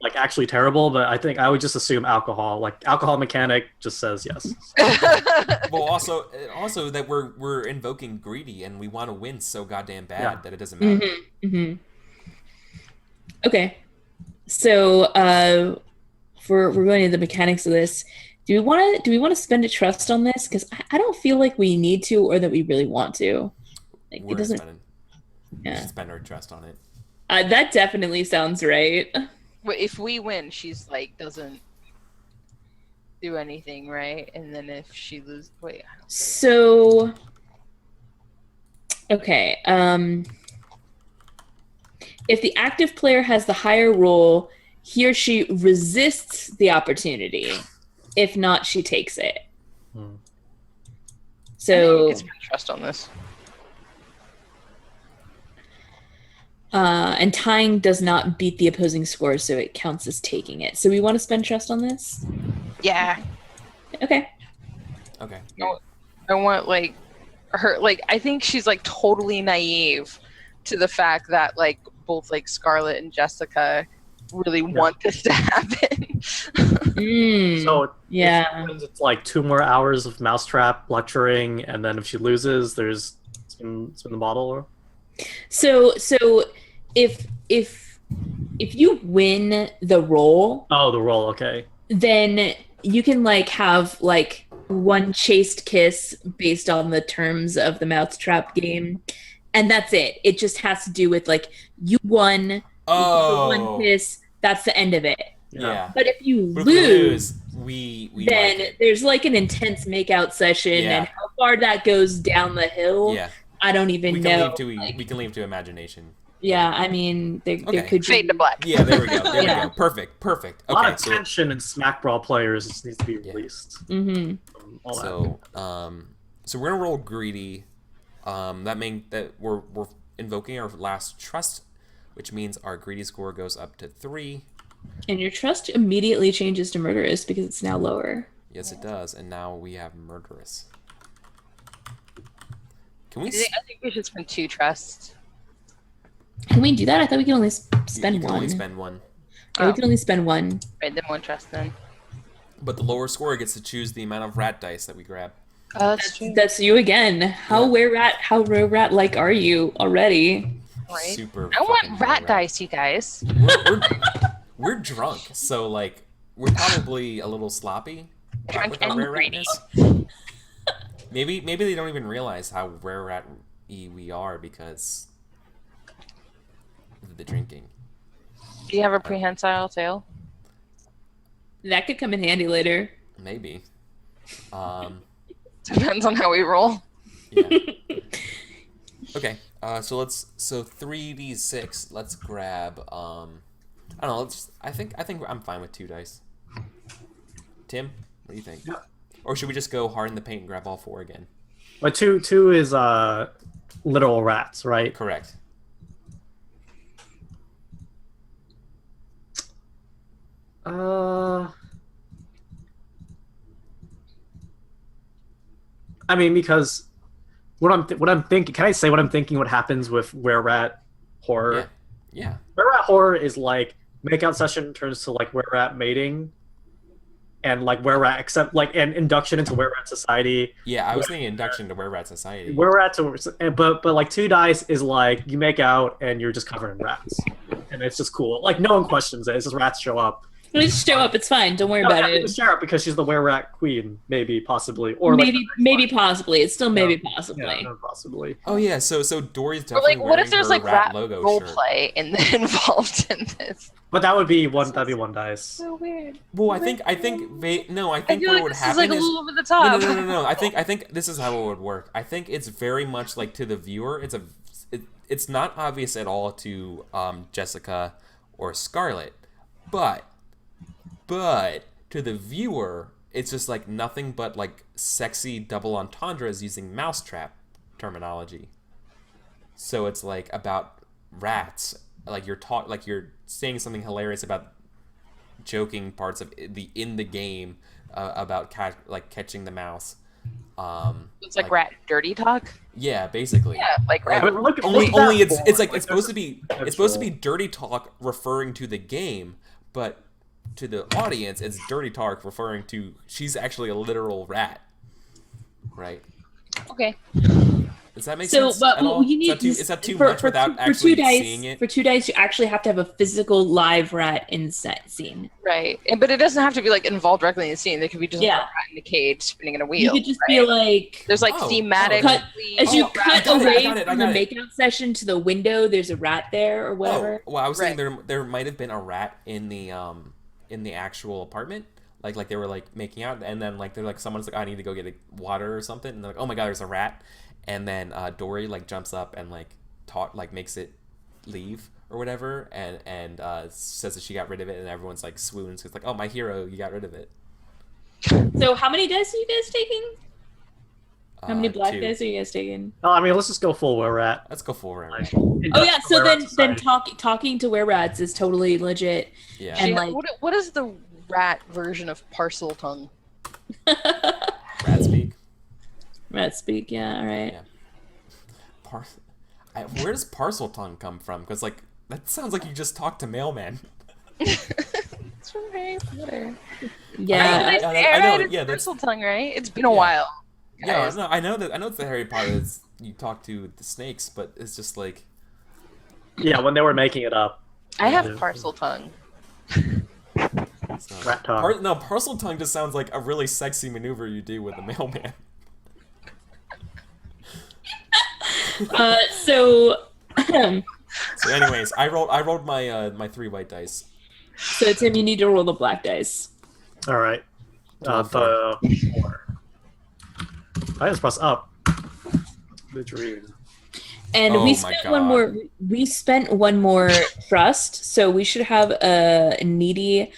like actually terrible, but I think I would just assume alcohol. Like alcohol mechanic just says yes. Well, also that we're invoking greedy and we want to win so goddamn bad that it doesn't matter. Okay, so we're going into the mechanics of this. Do we want to spend a trust on this? Because I don't feel like we need to, or that we really want to. Like, We're it doesn't. spending. We should spend our trust on it. That definitely sounds right. If we win, she's like doesn't do anything, right? And then if she loses, wait. So, okay. If the active player has the higher roll, he or she resists the opportunity. If not, she takes it. So, I think trust on this. And tying does not beat the opposing score, so it counts as taking it. So we want to spend trust on this? Yeah. Okay. Okay. I want like her. Like I think she's like totally naive to the fact that like both like Scarlet and Jessica really want this to happen. So yeah. if she wins, it's like 2 more hours of mousetrap lecturing, and then if she loses, there's spin the bottle. So if you win the roll, Oh, the roll. Okay. then you can like have like one chaste kiss based on the terms of the mousetrap game, and that's it. It just has to do with like you won the one kiss. That's the end of it. Yeah. But if you But if we lose, we then like it. there's like an intense makeout session, Yeah. and how far that goes down the hill, Yeah. I don't even We know. can leave to Like, we can leave to imagination. yeah, I mean, there Okay. could Fade to be. black. Yeah, there we go. There Yeah. we go. Perfect. A lot Okay, of so tension in Smack Brawl players needs to be released. Mm-hmm. All that. so we're gonna roll greedy. That we're invoking our last trust, which means our greedy score goes up to 3. And your trust immediately changes to murderous because it's now lower. Yes, it does, and now we have murderous. Can we? I think we should spend 2 trusts. Can we do that? I thought we could only You spend can one. only spend 1, Yeah, we can only spend one. Right, then 1 trust then. but the lower score gets to choose the amount of rat dice that we grab. That's true. That's you again. How rare rat like are you already? Right. Super. I fucking want rat rare dice, you guys. We're drunk, so like we're probably a little sloppy Drunk with our and rare greedy. ratness. Maybe they don't even realize how rare rat-y we are because of the drinking. Do you have a prehensile tail? That could come in handy later. Maybe. Depends on how we roll. Yeah. Okay. So 3d6. Let's grab. I don't know. I think I'm fine with 2 dice. Tim, what do you think? Yeah. Or should we just go hard in the paint and grab all 4 again? But two is literal rats, right? Correct. I mean, because what I'm thinking. Can I say what I'm thinking? What happens with Were Rat horror? Yeah. Were Rat horror is like makeout session turns to like Were Rat mating, and like Were Rat except like an induction into Were Rat society. Yeah, I was thinking induction to Were Rat Society. Were Rat to but like 2 dice is like you make out and you're just covered in rats, and it's just cool. Like no one questions it. It's just rats show up. Just show up. It's fine. Don't worry about it. Just show up because she's the Were Rat queen, maybe possibly, or like Maybe possibly. It's still maybe possibly. yeah, no, possibly. Oh yeah, so Dory's But definitely like, what if wearing there's her like rat rat logo role shirt. play involved in this? But that would be one. That'd be 1 dice. So weird. Well, I think I what feel would like happen this is like a is little over the top. no. I think this is how it would work. I think it's very much like to the viewer. It's not obvious at all to Jessica or Scarlett, but to the viewer, it's just like nothing but like sexy double entendres using mousetrap terminology. So it's like about rats, like you're saying something hilarious about joking parts of in the game about catching the mouse. It's like rat dirty talk. Yeah, basically. Yeah, like rat. But look, Only look at that it's form. it's supposed to be dirty talk referring to the game, but to the audience it's dirty talk referring to she's actually a literal rat. Right? Okay. Does that make So, sense? but at all? you need is that too much without actually seeing it? For 2 dice, you actually have to have a physical live rat in set scene. Right. But it doesn't have to be like involved directly in the scene. There could be just Yeah. a rat in a cage spinning in a You wheel. could just right? be like, There's like Oh, thematic. cut- as you cut got it, I away got it, I from the got it. makeout session to the window, there's a rat there or whatever. Oh, well, I was saying Right. there might have been a rat in the actual apartment. Like they were like making out, and then like they're like someone's like, I need to go get water or something, and they're like, oh my god, there's a rat, and then Dory like jumps up and like makes it leave or whatever, and says that she got rid of it, and everyone's like swoons. It's like, oh my hero, you got rid of it. So how many dice are you guys taking? How many black 2. dice are you guys taking? I mean, let's just go full Were Rat. Let's go full round. Like, Oh yeah, so Were Rat then society. talking to were rats is totally legit. Yeah. And like what is the rat version of parcel tongue? Rat speak. rat speak, yeah, all right. Yeah. Where does parcel tongue come from? Because like that sounds like you just talked to mailman. It's from Harry Potter. Yeah. I know, It's yeah, that's- Parcel Tongue, right? It's been a Yeah. while. Yeah, guys. no, I know it's the Harry Potter. It's, you talk to the snakes, but it's just like Yeah, when they were making it up. I have Yeah. Parcel Tongue. it's not. Rat tongue. No, parcel tongue just sounds like a really sexy maneuver you do with a mailman. So So, anyways, I rolled my my 3 white dice. so Tim, you need to roll the black dice. All right. The 4. I just press up. The dream. And Oh we my spent God. one more. We spent one more trust, so we should have a needy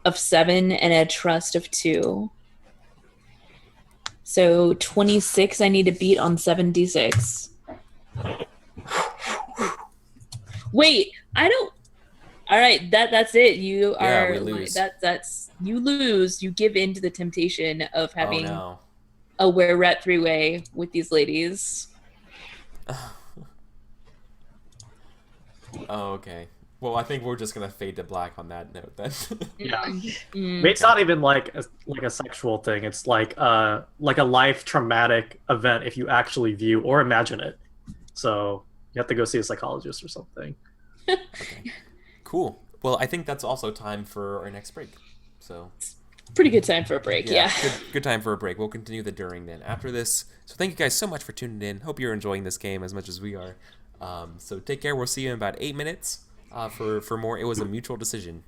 of 7 and a trust of 2. So 26. I need to beat on 7d6. Wait, I don't. All right, that's it. You Yeah, are we lose. that's you lose. You give in to the temptation of Oh having no. a were-rat 3-way with these ladies. Oh, okay. Well, I think we're just gonna fade to black on that note then. Yeah. I Mm. mean, it's not even like a sexual thing. It's like a life traumatic event if you actually view or imagine it. So you have to go see a psychologist or something. Okay. Cool. Well, I think that's also time for our next break. So Pretty good time for a break. Yeah. good time for a break. We'll continue the during then after this. So thank you guys so much for tuning in. Hope you're enjoying this game as much as we are. So take care. We'll see you in about 8 minutes for more. It was a mutual decision.